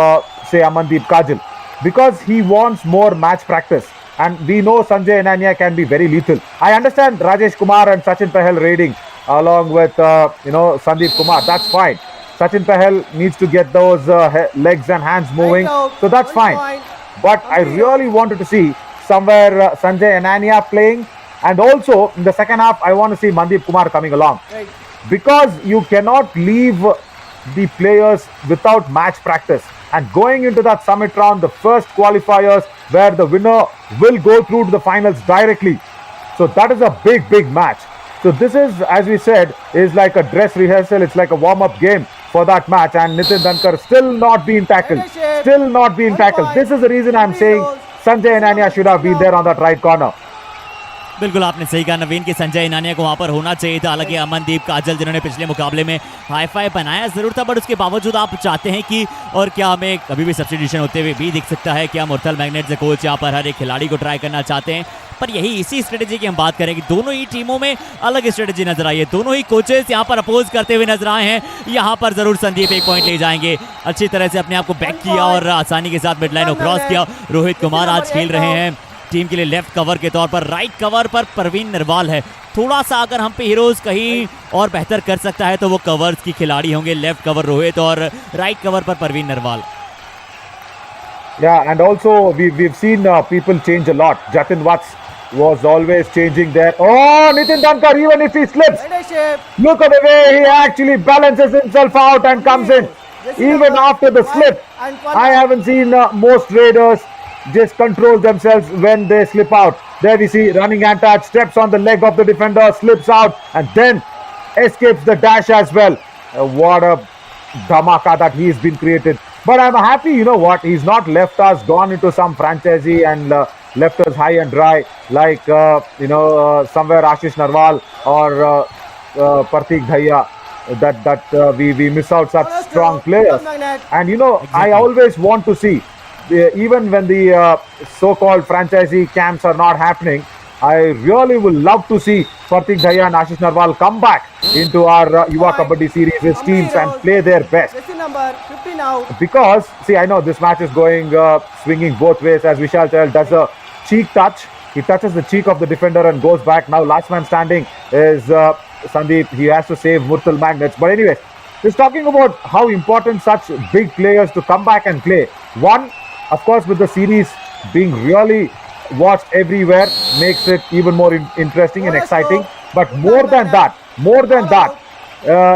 say Amandeep Kajal because he wants more match practice. And we know Sanjay Enania can be very lethal. I understand Rajesh Kumar and Sachin Pahel raiding along with Sandeep Kumar. That's fine. Sachin Pahel needs to get those legs and hands moving, so that's fine. But I really wanted to see somewhere Sanjay Enania playing, and also in the second half I want to see Mandeep Kumar coming along because you cannot leave the players without match practice. And going into that summit round, the first qualifiers where the winner will go through to the finals directly. So that is a big match. So this is, as we said, is like a dress rehearsal. It's like a warm-up game for that match. And Nitin Dankar still not being tackled. Still not being tackled. This is the reason I'm saying Sanjay Enania should have been there on that right corner. बिल्कुल आपने सही कहा नवीन कि संजय इनानिया को वहां पर होना चाहिए था। हालांकि अमनदीप काजल जिन्होंने पिछले मुकाबले में हाई फाई बनाया जरूर था, बट उसके बावजूद आप चाहते हैं कि और क्या हमें कभी भी सब्स्टिट्यूशन होते हुए भी दिख सकता है? क्या मुरथल मैग्नेट्स कोच यहाँ पर हर एक खिलाड़ी को ट्राई करना चाहते हैं? पर यही इसी स्ट्रेटेजी की हम बात करें कि दोनों ही टीमों में अलग स्ट्रेटेजी नजर आई है। दोनों ही कोचेस यहाँ पर अपोज करते हुए नजर आए हैं। यहाँ पर जरूर संदीप 1 पॉइंट ले जाएंगे। अच्छी तरह से अपने आप को बैक किया और आसानी के साथ मिडलाइन को क्रॉस किया। रोहित कुमार आज खेल रहे हैं टीम के लिए लेफ्ट कवर के तौर पर। राइट कवर पर परवीन नरवाल है। थोड़ा सा अगर हम पे हीरोज कहीं और बेहतर कर सकता है तो वो कवर्स की खिलाड़ी होंगे। लेफ्ट कवर रोहित और राइट कवर पर Parveen Narwal. Yeah, and also we've seen people change a lot. Jatin Watts was always changing there. Oh, Nitin Dankar, even if he slips, look at the way he actually balances himself out and comes in. Even after the slip, I haven't seen most raiders just control themselves when they slip out. There we see running anti, steps on the leg of the defender, slips out and then escapes the dash as well. What a dhamaka that he's been created. But I'm happy, you know what, he's not left us, gone into some franchisee and left us high and dry like, somewhere Ashish Narwal or Partik Dhaiya. That we miss out such strong players. And I always want to see, even when the so-called franchisee camps are not happening, I really would love to see Partik Dhaiya and Ashish Narwal come back into our Yuva Kabaddi series as teams and play their best. Because, see, I know this match is going swinging both ways as Vishal Chahal does a cheek touch. He touches the cheek of the defender and goes back. Now last man standing is Sandeep. He has to save Murthal Magnets. But anyways, just talking about how important such big players to come back and play. One, of course, with the series being really watched everywhere makes it even more interesting and exciting. But more than that,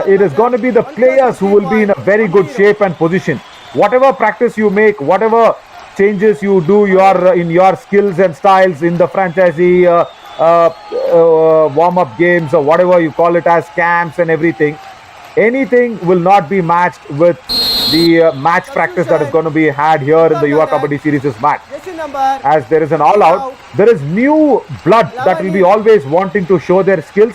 it is going to be the players who will be in a very good shape and position. Whatever practice you make, whatever changes you do in your skills and styles in the franchisee warm-up games or whatever you call it as camps and everything, anything will not be matched with the match practice that is going to be had here in the Yuva Kabaddi series match. As there is an all-out, there is new blood that will be always wanting to show their skills,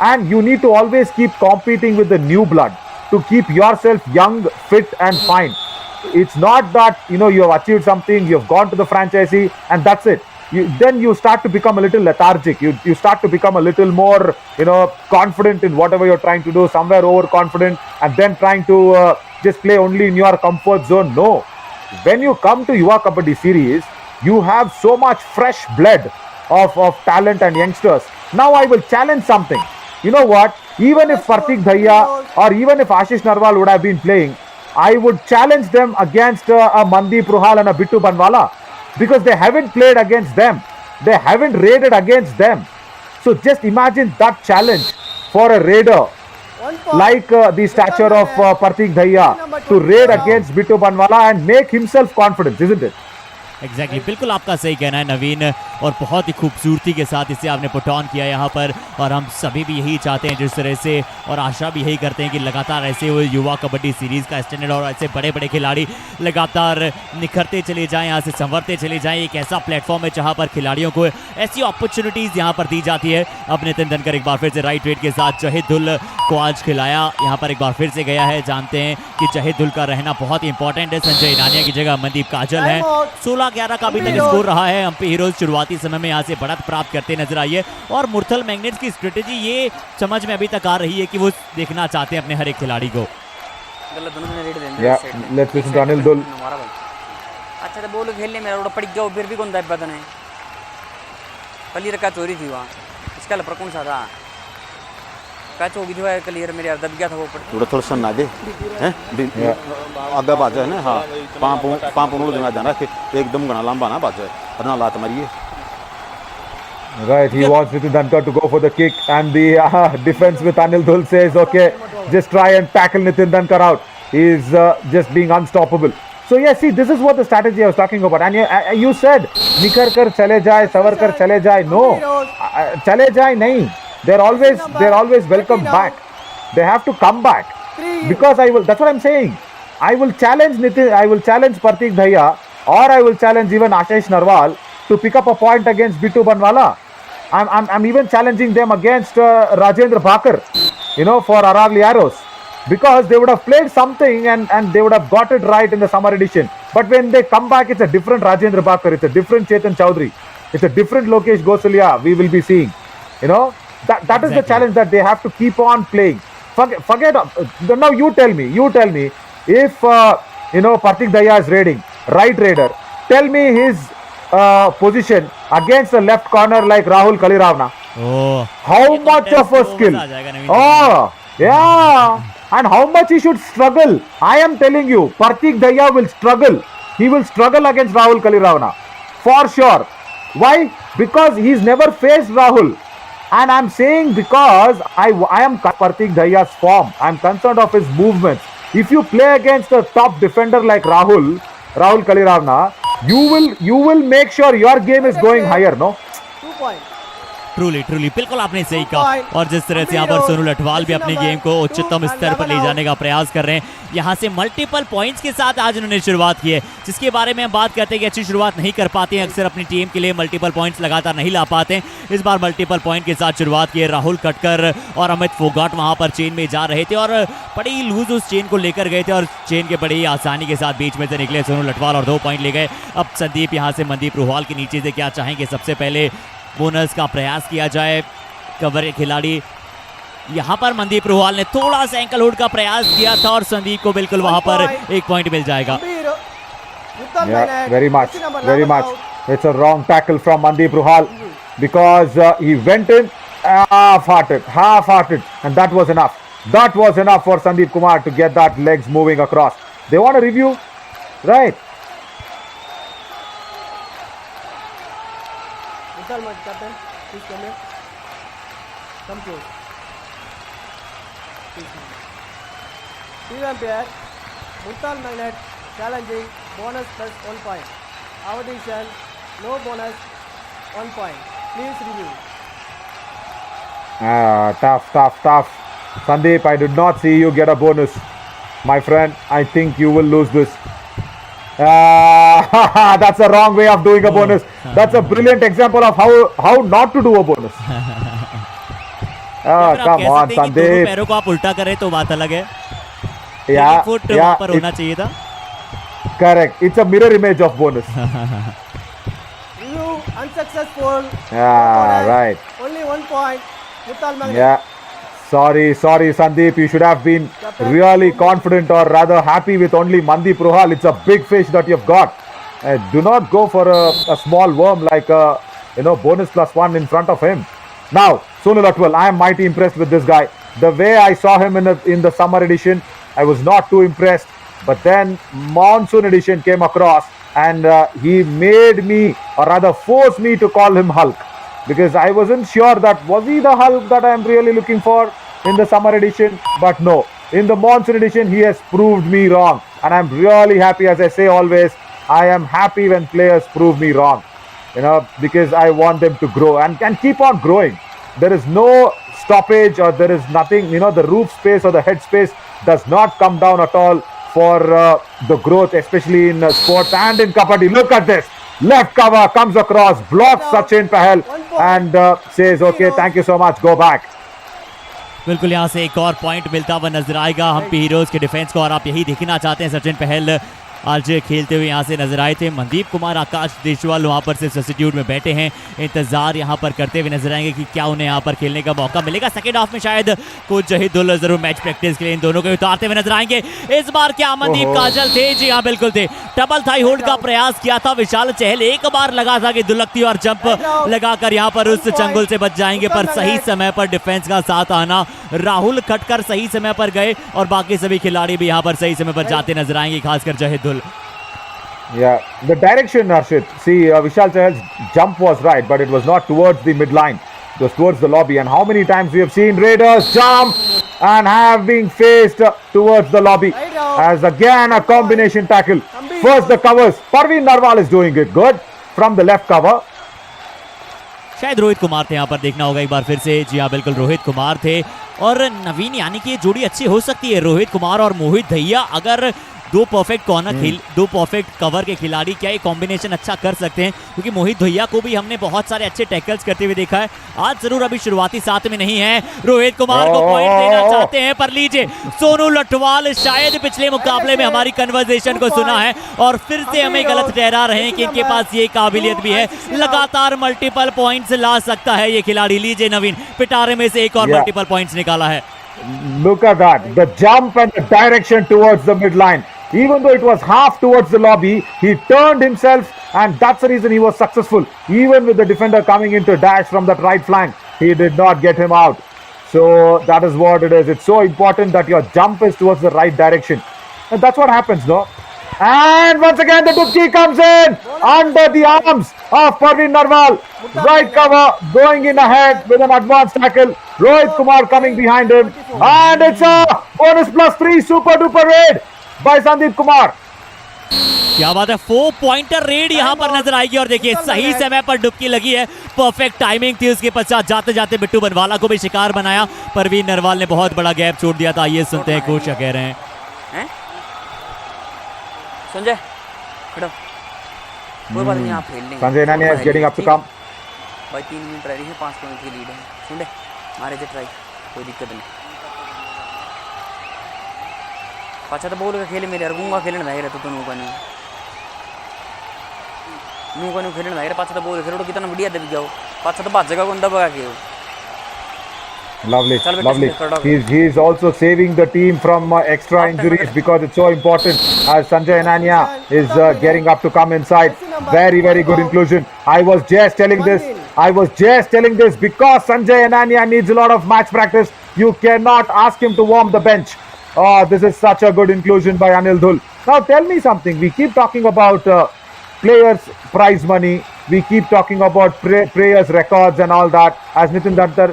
and you need to always keep competing with the new blood to keep yourself young, fit and fine. It's not that you have achieved something, you've gone to the franchisee and that's it. Then you start to become a little lethargic. You start to become a little more confident in whatever you're trying to do, somewhere overconfident, and then trying to just play only in your comfort zone. No, when you come to Yuva Kabaddi series, you have so much fresh blood of talent and youngsters. Now I will challenge something. You know what? Even if Partik Dhaya or even if Ashish Narwal would have been playing, I would challenge them against a Mandeep Ruhal and a Bittu Banwala, because they haven't played against them. They haven't raided against them. So just imagine that challenge for a raider like the stature of Partik Dhaya to raid against Bittu Banwala and make himself confident, isn't it? Exactly बिल्कुल आपका सही कहना है नवीन, और बहुत ही खूबसूरती के साथ इसे आपने पुट ऑन किया यहाँ पर, और हम सभी भी यही चाहते हैं जिस तरह से, और आशा भी यही करते हैं कि लगातार ऐसे वो युवा कबड्डी सीरीज़ का स्टैंडर्ड और ऐसे बड़े बड़े खिलाड़ी लगातार निखरते चले जाएं, यहाँ से संवरते चले जाएं। एक ऐसा प्लेटफॉर्म है जहाँ पर खिलाड़ियों को ऐसी अपॉर्चुनिटीज़ यहाँ पर दी जाती है। अब नितिन धनकर एक बार फिर से राइट वेट के साथ जहिदुल को आज खिलाया, यहाँ पर एक बार फिर से गया है। जानते हैं कि जहिदुल का रहना बहुत ही इंपॉर्टेंट है। संजय ईरानिया की जगह मनदीप काजल है। 16-11 का अभी तक स्कोर रहा है। हम्पी हीरोज शुरुआती समय में यहाँ से बढ़त प्राप्त करते नजर आई है, और मुरथल मैग्नेट्स की स्ट्रेटेजी ये समझ में अभी तक आ रही है कि वो देखना चाहते हैं अपने हर एक खिलाड़ी को। अच्छा तो बोलो खेलने मेरा रोड पड़ गया, फिर भी कौन दाब बदन है क्लियर का चोरी थी वहाँ, इसका लपर कौन सा था कैच होगी थी क्लियर मेरे यार दब गया था वो थोड़ा थोड़ा सन ना दे हैं आगे बाजा है ना। हाँ पाँव देना जाना कि एकदम घना लंबा ना बाजा है ना लात मारिए। Right, he wants Nitin Dhankar to go for the kick, and the defense with Anil Dhul says, okay, just try and tackle Nitin Dhankar out. He is just being unstoppable. So yes, see, this is what the strategy I was talking about. And you said, निखर कर चले जाए, सवर कर चले जाए. No, चले जाए नहीं. They're always welcome back. They have to come back, because that's what I'm saying. I will challenge Partik Dhaya, or I will challenge even Ashish Narwal to pick up a point against Bittu Banwala. I'm even challenging them against Rajendra Bhakar, for Aravali Arrows, because they would have played something and they would have got it right in the summer edition. But when they come back, it's a different Rajendra Bhakar, it's a different Chetan Chowdhury, it's a different Lokesh Gosalia we will be seeing. That exactly. Is the challenge that they have to keep on playing. Forget now you tell me if Partik Dhaya is raiding, right raider, tell me his position against the left corner like Rahul Kaliravna. Oh, how much of a skill. Oh yeah, and how much he should struggle. I am telling you, Partik Dhaya will struggle. He will struggle against Rahul Kaliravna for sure. Why? Because he's never faced Rahul. And I'm saying because I am Partik Dhaya's form. I'm concerned of his movements. If you play against a top defender like Rahul Kaliravna, you will make sure your game is going higher, no? 2 points. Truly बिल्कुल आपने सही कहा। और जिस तरह से यहाँ पर सोनू लठवाल भी अपनी गेम को उच्चतम स्तर पर ले जाने का प्रयास कर रहे हैं, यहाँ से मल्टीपल पॉइंट्स के साथ आज उन्होंने शुरुआत की है, जिसके बारे में हम बात करते हैं कि अच्छी शुरुआत नहीं कर पाते हैं अक्सर अपनी टीम के लिए, मल्टीपल पॉइंट्स लगातार नहीं ला पाते हैं। इस बार मल्टीपल पॉइंट के साथ शुरुआत की है। राहुल कटकर और अमित फोगाट वहाँ पर चेन में जा रहे थे और बड़ी लूज उस चेन को लेकर गए थे, और चेन के बड़ी आसानी के साथ बीच में से निकले सोनू लठवाल और 2 पॉइंट ले गए। अब संदीप यहाँ से मनदीप रुहाल के नीचे से क्या चाहेंगे, सबसे पहले बोनस का प्रयास किया जाए। कवर खिलाड़ी यहाँ पर मनदीप रुहाल ने थोड़ा सा एंकल हुड का प्रयास किया था और संदीप को बिल्कुल वहां पर 1 पॉइंट मिल जाएगा। Yeah, very much. It's a wrong tackle from Mandeep Ruhal because he went in half-hearted, and that was enough. That was enough for Sandeep Kumar to get that legs moving across. They want a review, right? Captain, please come here. Come close. Team umpire, Murthal Magnet challenging bonus plus 1 point. Our decision, no bonus, 1 point. Please review. Tough. Sandeep, I did not see you get a bonus. My friend, I think you will lose this. That's a wrong way of doing a bonus. That's a brilliant example of how not to do a bonus. Oh, फिर आप come कह on, सकते हैं कि दोनों Sandeep. पैरों को आप उल्टा करें तो बात अलग है। Yeah, फुट yeah, वहां पर होना चाहिए था। correct. It's a mirror image of bonus. Review unsuccessful. No Yeah, bonus. right. Only 1 point. Murthal Magnet. Yeah. Sorry, Sandeep. You should have been really confident or rather happy with only Mandeep Rohal. It's a big fish that you've got. Do not go for a small worm like bonus +1 in front of him. Now, Sunil Atwal, I am mighty impressed with this guy. The way I saw him in the summer edition, I was not too impressed. But then monsoon edition came across and he made me, or rather forced me to call him Hulk. Because I wasn't sure that was he the Hulk that I am really looking for in the summer edition. But no, in the monsoon edition, he has proved me wrong. And I'm really happy, as I say always, I am happy when players prove me wrong. Because I want them to grow and can keep on growing. There is no stoppage or there is nothing, the roof space or the head space does not come down at all for the growth, especially in sports and in Kabaddi. Look at this. Left cover comes across, blocks Sachin Pahal and says, okay, thank you so much, go back. बिल्कुल यहाँ से एक और point मिलता हुआ नजर आएगा Hampi heroes के डिफेंस को और आप यही देखना चाहते हैं। सचिन पहल आज खेलते हुए यहाँ से नजर आए थे। मनदीप कुमार, आकाश देशवाल वहाँ पर से सब्स्टिट्यूट में बैठे हैं, इंतजार यहाँ पर करते हुए नजर आएंगे कि क्या उन्हें यहाँ पर खेलने का मौका मिलेगा। सेकंड हाफ में शायद कोच जहीदुल जरूर मैच प्रैक्टिस के लिए इन दोनों को उतारते हुए नजर आएंगे। इस बार क्या मनदीप काजल थे? जी हाँ बिल्कुल थे। डबल थाई होल्ड का प्रयास किया था विशाल चहल, एक बार लगा था कि दुलकती और जंप लगाकर यहाँ पर उस चंगुल से बच जाएंगे, पर सही समय पर डिफेंस का साथ आना, राहुल खटकर सही समय पर गए और बाकी सभी खिलाड़ी भी यहाँ पर सही समय पर जाते नजर आएंगे, खासकर Jahidul. Yeah, the direction, Arshit. See, Vishal Chahal's jump was right, but it was not towards the midline. It was towards the lobby. And how many times we have seen Raiders jump and have been faced towards the lobby. As again a combination tackle. First the covers. Parveen Narwal is doing it good from the left cover. शायद रोहित कुमार थे यहाँ पर, देखना होगा एक बार फिर से। जी हाँ बिल्कुल रोहित कुमार थे और नवीन, यानी कि ये जोड़ी अच्छी हो सकती है। रोहित कुमार और मोहित दहिया, अगर दो परफेक्ट कॉर्नर दो परफेक्ट कवर के खिलाड़ी, क्या ये कॉम्बिनेशन अच्छा कर सकते हैं? क्योंकि मोहित दहिया को भी हमने बहुत सारे अच्छे टैकल्स करते हुए देखा है। आज जरूर अभी शुरुआती साथ में नहीं है। रोहित कुमार को पॉइंट देना चाहते हैं, पर लीजिए सोनू लटवाल शायद पिछले मुकाबले में हमारी कन्वर्सेशन को सुना है और फिर से हमें गलत ठहरा रहे हैं कि इनके पास ये काबिलियत भी है, लगातार मल्टीपल पॉइंट्स ला सकता है ये खिलाड़ी। लीजिए नवीन, पिटारे में से एक और मल्टीपल पॉइंट्स निकाला है। Look at that, the jump and the direction towards the midline. Even though it was half towards the lobby, he turned himself and that's the reason he was successful. Even with the defender coming into dash from that right flank, he did not get him out. So that is what it is. It's so important that your jump is towards the right direction. And that's what happens, no? And once again the Dubki comes in under the arms of Parveen Narwal. Right cover going in ahead with an advanced tackle. Rohit Kumar coming behind him. And it's a bonus +3 super duper raid by Sandeep Kumar. क्या बात है, 4 pointer red यहाँ पर नजर आएगी और देखिए सही समय पर डुबकी लगी है, परफेक्ट टाइमिंग थी। उसके पश्चात जाते जाते बिट्टू बनवाला को भी शिकार बनाया। परवीन नरवाल ने बहुत बड़ा गैप छोड़ दिया था। ये सुनते हैं कोच क्या कह रहे हैं। संजय खड़ो, कोई बात नहीं, आप खेल लेंगे। Sanjay Nania is getting up to come. भाई 3 मिनट रह रही है, 5 पॉइंट की लीड है। सुन मारे थे ट्राई, कोई दिक्कत नहीं। पाछा तो बोल के खेले मेरे अरगूंगा खेलने लग रहे तो नू का नहीं खेलने लग रहे। पाछा तो बोल खेलो तो कितना बढ़िया दब गया हो। पाछा तो भाज जगह को दबा के हो। Lovely, lovely. He's also saving the team from extra injuries because it's so important as Sanjay Ananya is getting up to come inside. Very, very good inclusion. I was just telling this because Sanjay Ananya needs a lot of match practice. You cannot ask him to warm the bench. Oh, this is such a good inclusion by Anil Dhul. Now tell me something. We keep talking about players' prize money. We keep talking about players' records and all that. As Nitin Dantar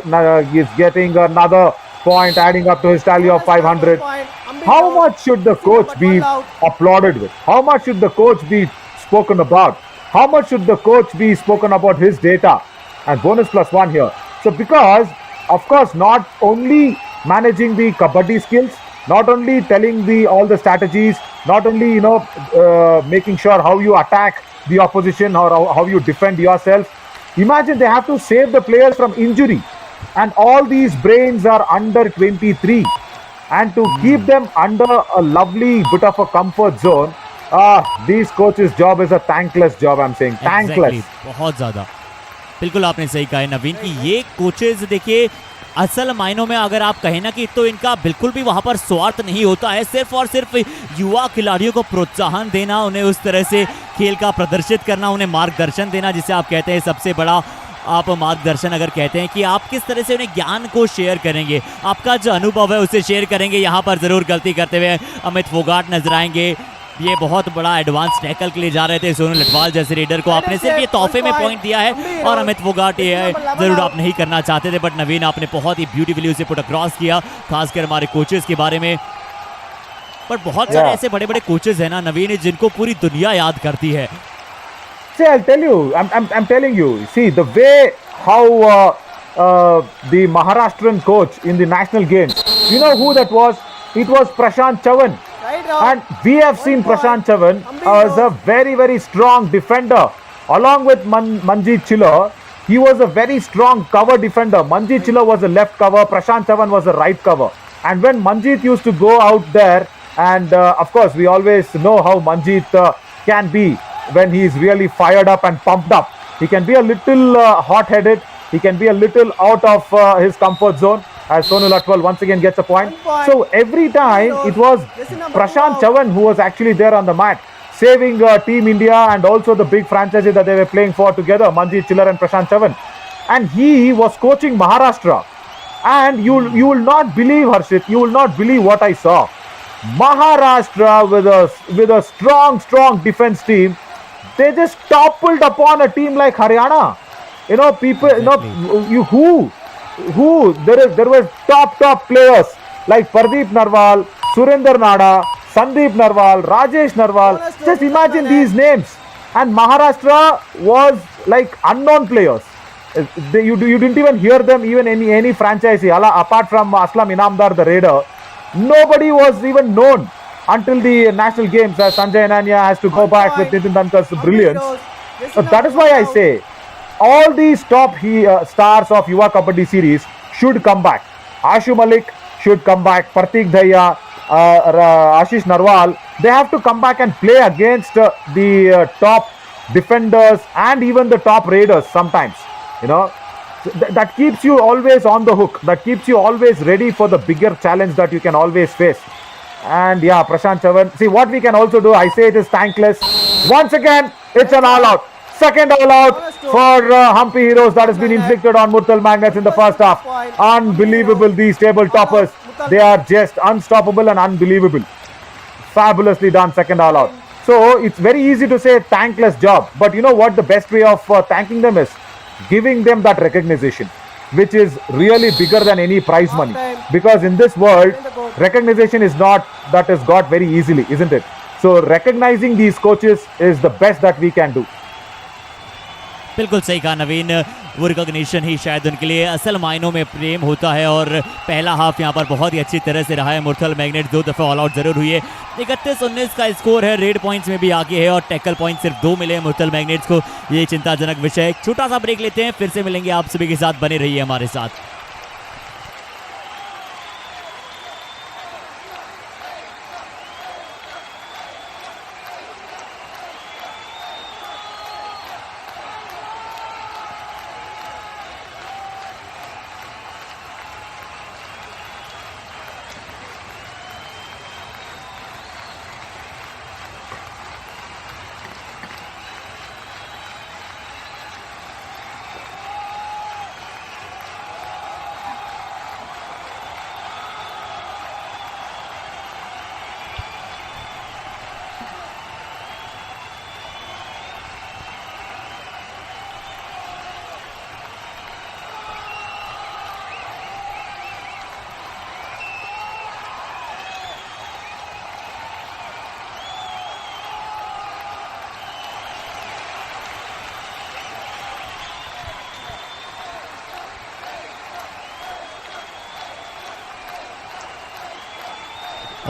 is getting another point, adding up to his tally of 500. How much should the coach be applauded with? How much should the coach be spoken about? How much should the coach be spoken about his data? And bonus +1 here. So because, of course, not only managing the kabaddi skills, not only telling all the strategies, not only making sure how you attack the opposition or how you defend yourself. Imagine they have to save the players from injury. and all these brains are under 23, and to keep them under a lovely bit of a comfort zone, these coaches' job is a thankless job. I'm saying thankless. Exactly, बहुत ज्यादा बिल्कुल आपने सही कहा है नवीन कि ये coaches देखिए असल मायनों में अगर आप कहें ना कि तो इनका बिल्कुल भी वहां पर स्वार्थ नहीं होता है, सिर्फ और सिर्फ युवा खिलाड़ियों को प्रोत्साहन देना, उन्हें उस तरह से खेल का प्रदर्शित करना, उन्हें मार्गदर्शन देना, जिसे आप कहते हैं सबसे बड़ा आप मार्गदर्शन अगर कहते हैं कि आप किस तरह से उन्हें ज्ञान को शेयर करेंगे, आपका जो अनुभव है उसे शेयर करेंगे। यहाँ पर जरूर गलती करते हुए अमित फोगाट नजर आएंगे, ये बहुत बड़ा एडवांस टैकल के लिए जा रहे थे सोनू लटवाल जैसे रेडर को, आपने सिर्फ ये तोहफे में पॉइंट दिया है और अमित फोगाट ये जरूर आप नहीं करना चाहते थे, बट नवीन आपने बहुत ही ब्यूटीफुली उसे पुट अक्रॉस किया, खासकर हमारे कोचेस के बारे में। पर बहुत सारे ऐसे बड़े बड़े कोचेस हैं ना नवीन जिनको पूरी दुनिया याद करती है। See, I'll tell you, I'm telling you, see, the way how the Maharashtrian coach in the national games, you know who that was? It was Prashant Chavan. Right now. And we have seen Prashant Chavan as a very, very strong defender. Along with Manjeet Chiller, he was a very strong cover defender. Manjeet Chiller was a left cover, Prashant Chavan was a right cover. And when Manjeet used to go out there, and of course, we always know how Manjeet can be when he is really fired up and pumped up. He can be a little hot-headed. He can be a little out of his comfort zone. As Sonu Latwal once again gets a point. So every time it was Prashant Chavan who was actually there on the mat, saving Team India and also the big franchises that they were playing for together, Manjeet Chiller and Prashant Chavan. And he was coaching Maharashtra. And you will not believe, Harshit, you will not believe what I saw. Maharashtra with a strong defense team, they just toppled upon a team like Haryana. You know, people, there were top players like Pardeep Narwal, Surinder Nada, Sandeep Narwal, Rajesh Narwal. Just imagine these names. And Maharashtra was like unknown players. You didn't even hear them even any franchise. Apart from Aslam Inamdar, the Raider, nobody was even known until the national games, as Sanjay Ananya has to go back with Nitin Dankar's brilliance. So that is why I say all these top stars of Yuva Kabaddi series should come back. Ashu Malik should come back. Pratik Dhaya, Ashish Narwal, they have to come back and play against the top defenders and even the top raiders sometimes. You know, that keeps you always on the hook. That keeps you always ready for the bigger challenge that you can always face. And yeah, Prashant Chavan. See, what we can also do, I say it is thankless. Once again, it's an all-out. Second all-out for Hampi Heroes that has been inflicted on Murthal Magnets in the first half. Unbelievable, these table toppers. They are just unstoppable and unbelievable. Fabulously done, second all-out. So, it's very easy to say thankless job. But you know what the best way of thanking them is? Giving them that recognition, which is really bigger than any prize money. Because in this world, recognition is not that is got very easily, isn't it? So, recognizing these coaches is the best that we can do. बिल्कुल सही कहा नवीन, वो recognition ही शायद उनके लिए असल मायनों में प्रेम होता है। और पहला हाफ यहाँ पर बहुत ही अच्छी तरह से रहा है। मुरथल मैग्नेट्स 2 दफ़े ऑल आउट जरूर हुई है। 31-19 का स्कोर है, रेड पॉइंट्स में भी आगे है और टैकल पॉइंट सिर्फ 2 मिले मुरथल मैग्नेट्स को। ये चिंताजनक विषय है। एक छोटा सा ब्रेक लेते हैं, फिर से मिलेंगे आप सभी के साथ, बने रहिए हमारे साथ।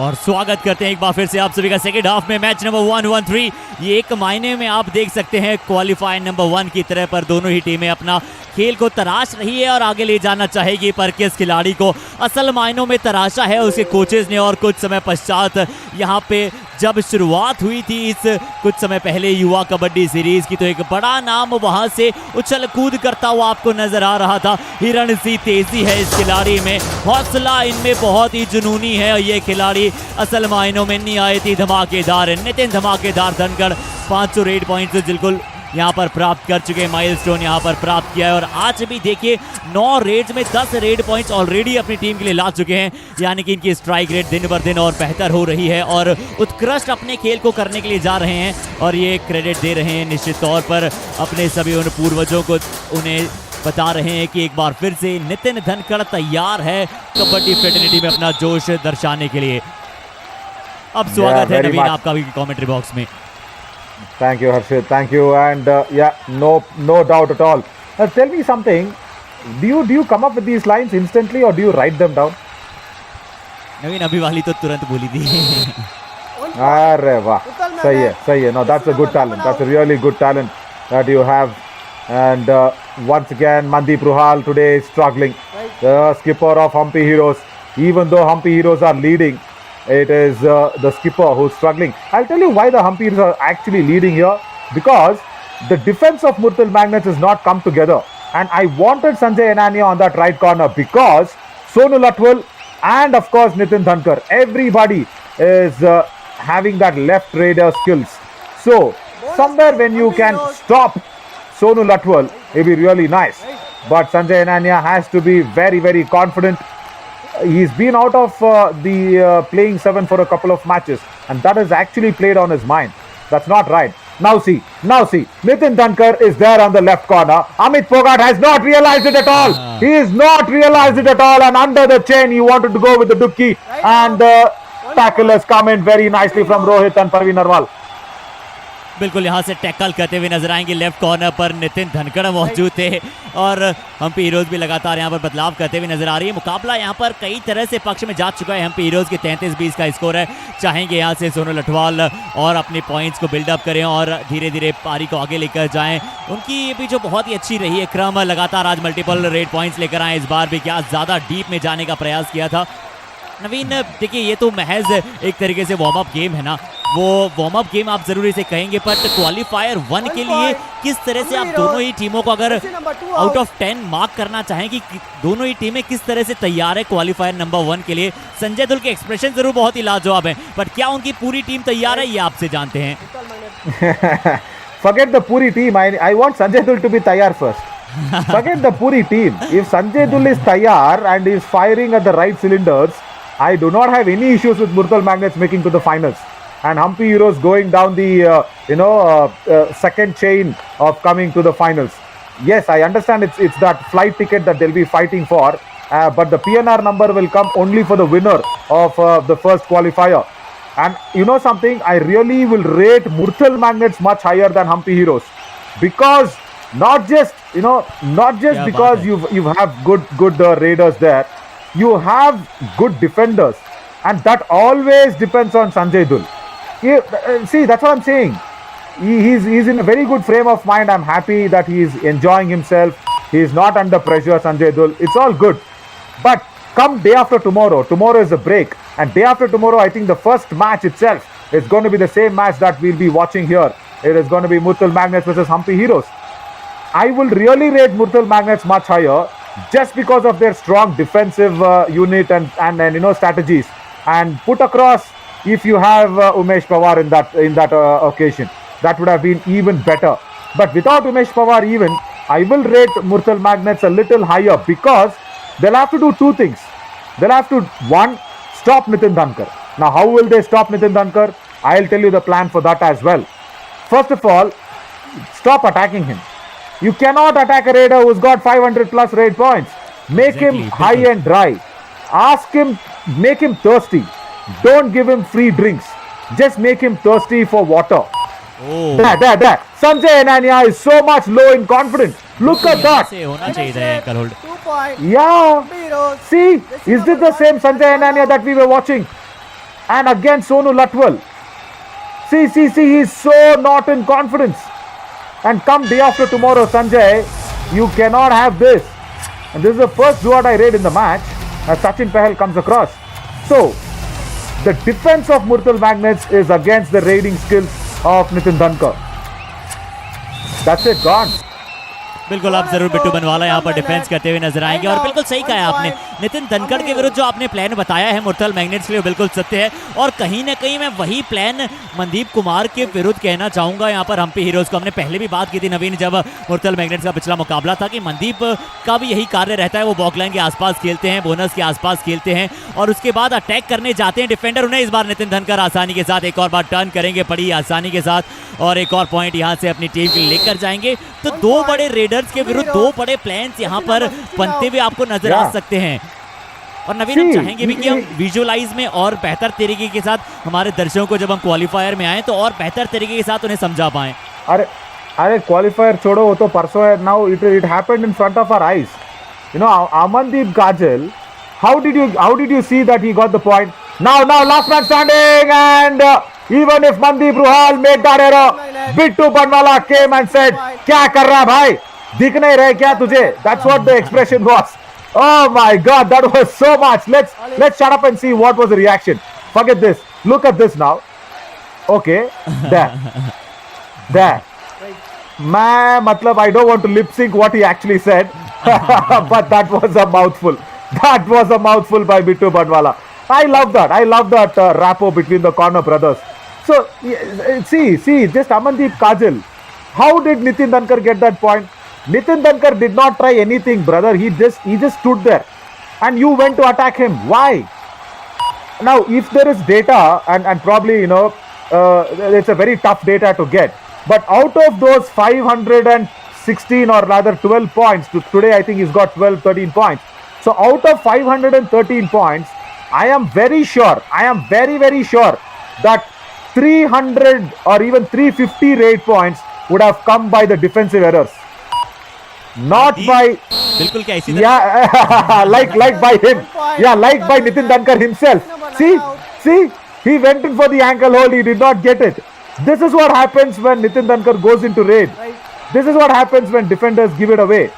और स्वागत करते हैं एक बार फिर से आप सभी का सेकेंड हाफ में मैच नंबर 113। ये एक मायने में आप देख सकते हैं क्वालिफायर नंबर 1 की तरह, पर दोनों ही टीमें अपना खेल को तराश रही है और आगे ले जाना चाहेगी। पर किस खिलाड़ी को असल मायनों में तराशा है उसके कोचेस ने। और कुछ समय पश्चात यहाँ पे जब शुरुआत हुई थी इस कुछ समय पहले युवा कबड्डी सीरीज की, तो एक बड़ा नाम वहां से उछल कूद करता हुआ आपको नजर आ रहा था। हिरण सी तेजी है इस खिलाड़ी में, हौसला इनमें बहुत ही जुनूनी है। और ये खिलाड़ी असल मायनों में निहायती धमाकेदार है। नितिन धमाकेदार धनखड़ 500 रेड पॉइंट्स बिल्कुल यहाँ पर प्राप्त कर चुके हैं, माइलस्टोन यहाँ पर प्राप्त किया है। और आज भी देखिए 9 रेड्स में 10 रेड पॉइंट्स ऑलरेडी अपनी टीम के लिए ला चुके हैं, यानी कि इनकी स्ट्राइक रेट दिन बर दिन और बेहतर हो रही है और उत्कृष्ट अपने खेल को करने के लिए जा रहे हैं। और ये क्रेडिट दे रहे हैं निश्चित तौर पर अपने सभी उन पूर्वजों को, उन्हें बता रहे हैं कि एक बार फिर से नितिन धनखड़ तैयार है कबड्डी फ्रेटर्निटी में अपना जोश दर्शाने के लिए। अब स्वागत है नवीन आपका भी कमेंट्री बॉक्स में। Thank you, Harshit. Thank you. And yeah, no doubt at all. Tell me something. Do you come up with these lines instantly or do you write them down? नवीन अभी वाली तो तुरंत बोली थी। अरे वाह, सही है. No, that's a good talent. That's a really good talent that you have. And once again, Mandeep Ruhal today is struggling. The skipper of Hampi Heroes. Even though Hampi Heroes are leading, it is the skipper who's struggling. I'll tell you why the Hampi Heroes are actually leading here. Because the defense of Murthal Magnets has not come together. And I wanted Sanjay Enania on that right corner because Sonu Latwal and of course Nitin Dhankar, everybody is having that left raider skills. So somewhere when you can stop Sonu Latwal, it'll be really nice. But Sanjay Enania has to be very, very confident. He's been out of the playing 7 for a couple of matches, and that has actually played on his mind. That's not right. Now see, Nitin Dhankar is there on the left corner. Amit Pogart has not realized it at all. He has not realized it at all, and under the chain he wanted to go with the dubki, and the tackle has come in very nicely from Rohit and Parveen Narwal. बिल्कुल यहाँ से tackle करते हुए नजर आएंगे। Left corner पर नितिन धनखड़ मौजूद थे और हम्पी हीरोज भी लगातार यहाँ पर बदलाव करते हुए नजर आ रही है। मुकाबला यहाँ पर कई तरह से पक्ष में जा चुका है। हम्पी हीरोज के 33-20 का स्कोर है। चाहेंगे यहाँ से सोनू लठवाल और अपने पॉइंट्स को बिल्डअप करें और धीरे धीरे पारी को आगे लेकर जाएं। उनकी ये भी जो बहुत ही अच्छी रही है क्रम, लगातार आज मल्टीपल रेड पॉइंट्स लेकर आए। इस बार भी क्या ज़्यादा डीप में जाने का प्रयास किया था। नवीन देखिए, ये तो महज एक तरीके से वार्म अप गेम है ना, वो वार्म अप गेम आप जरूर इसे कहेंगे, बट क्वालिफायर 1 के लिए किस तरह से आप दोनों ही टीमों को अगर आउट ऑफ 10 मार्क करना चाहें कि दोनों ही टीमें किस तरह से तैयार है क्वालिफायर नंबर 1 के लिए। संजय दुल के एक्सप्रेशन जरूर बहुत ही लाजवाब हैं, बट क्या उनकी पूरी टीम तैयार है, ये आपसे जानते हैं। Forget the puri team. I want Sanjay Dul to be taiyar first. Forget the puri team. If Sanjay Dul is taiyar and is firing at the right cylinders, I do not have any issues with Murthal Magnets making to the finals. And Hampi Heroes going down the second chain of coming to the finals. Yes, I understand it's that flight ticket that they'll be fighting for, but the PNR number will come only for the winner of the first qualifier. And you know something, I really will rate Murthal Magnets much higher than Hampi Heroes, because not just because you have good raiders there, you have good defenders, and that always depends on Sanjay Dul. See, that's what I'm saying. He's in a very good frame of mind. I'm happy that he's enjoying himself. He's not under pressure, Sanjay Dul. It's all good. But come day after tomorrow is a break. And day after tomorrow, I think the first match itself is going to be the same match that we'll be watching here. It is going to be Murthal Magnets versus Hampi Heroes. I will really rate Murthal Magnets much higher just because of their strong defensive unit and strategies. And put across, if you have Umesh Pawar in that occasion, that would have been even better. But without Umesh Pawar even, I will rate Murthal Magnets a little higher because they'll have to do two things. They'll have to, one, stop Nitin Dhankar. Now, how will they stop Nitin Dhankar? I'll tell you the plan for that as well. First of all, stop attacking him. You cannot attack a raider who's got 500 plus raid points. Make him high and dry. Ask him, make him thirsty. Don't give him free drinks. Just make him thirsty for water. Oh. There. Sanjay Enania is so much low in confidence. Look at that. 2 points. Yeah. See, is this the same Sanjay Enania that we were watching? And again Sonu Latwal. See, he's so not in confidence. And come day after tomorrow, Sanjay, you cannot have this. And this is the first do or die raid in the match as Sachin Pahal comes across. So, the defense of Murthal Magnets is against the raiding skills of Nitin Dhankar. That's it, gone. बिल्कुल आप जरूर बिट्टू बनवाला यहाँ पर defence करते हुए नजर आएंगे और बिल्कुल सही कहा है आपने, नितिन धनखड़ के विरुद्ध जो आपने प्लान बताया है मुरथल मैग्नेट्स के लिए बिल्कुल सत्य है और कहीं ना कहीं मैं वही प्लान मनदीप कुमार के विरुद्ध कहना चाहूंगा यहाँ पर हम्पी हीरोज को। हमने पहले भी बात की थी नवीन जब मुरथल मैग्नेट्स का पिछला मुकाबला था कि मनदीप का भी यही कार्य रहता है, वो बॉकलाइन के आसपास खेलते हैं, बोनस के आसपास खेलते हैं और उसके बाद अटैक करने जाते हैं डिफेंडर उन्हें। इस बार नितिन धनखड़ आसानी के साथ एक और बार टर्न करेंगे बड़ी आसानी के साथ और एक और पॉइंट यहाँ से अपनी टीम के लिए लेकर जाएंगे। तो दो बड़े रेडर्स के विरुद्ध दो बड़े प्लान्स यहाँ पर बनते हुए आपको नजर आ सकते हैं और नवीन हम चाहेंगे भी कि हम विजुअलाइज में और बेहतर तरीके के साथ हमारे दर्शकों को जब हम क्वालिफायर में आए तो और बेहतर तरीके के साथ उन्हें समझा पाएं। अरे क्वालिफायर छोड़ो, वो तो परसों है। Now it happened in front of our eyes. You know Amandeep Kajal, how did you see that he got the point? Now last man standing and even if Mandeep Ruhal made that error, Bittu Banwala came and said, क्या कर रहा है भाई, दिख नहीं रहे क्या तुझे? That's what the expression was. Oh my God, that was so much. Let's shut up and see what was the reaction. Forget this. Look at this now. Okay, there. मैं मतलब I don't want to lip sync what he actually said, but that was a mouthful. That was a mouthful by Bittu Banwala. I love that. Rapport between the corner brothers. So see, just Amandeep Kajal. How did Nitin Dhankar get that point? Nitin Dhankar did not try anything, brother. He just stood there, and you went to attack him. Why? Now, if there is data, and probably it's a very tough data to get. But out of those 516 or rather 12 points, today I think he's got 12, 13 points. So out of 513 points, I am very sure, very sure that 300 or even 350 raid points would have come by the defensive errors. Not by, like by him. Yeah, like by Nitin Dhankar himself. See, he went in for the ankle hold, he did not get it. This is what happens when Nitin Dhankar goes into raid. This is what happens when defenders give it away.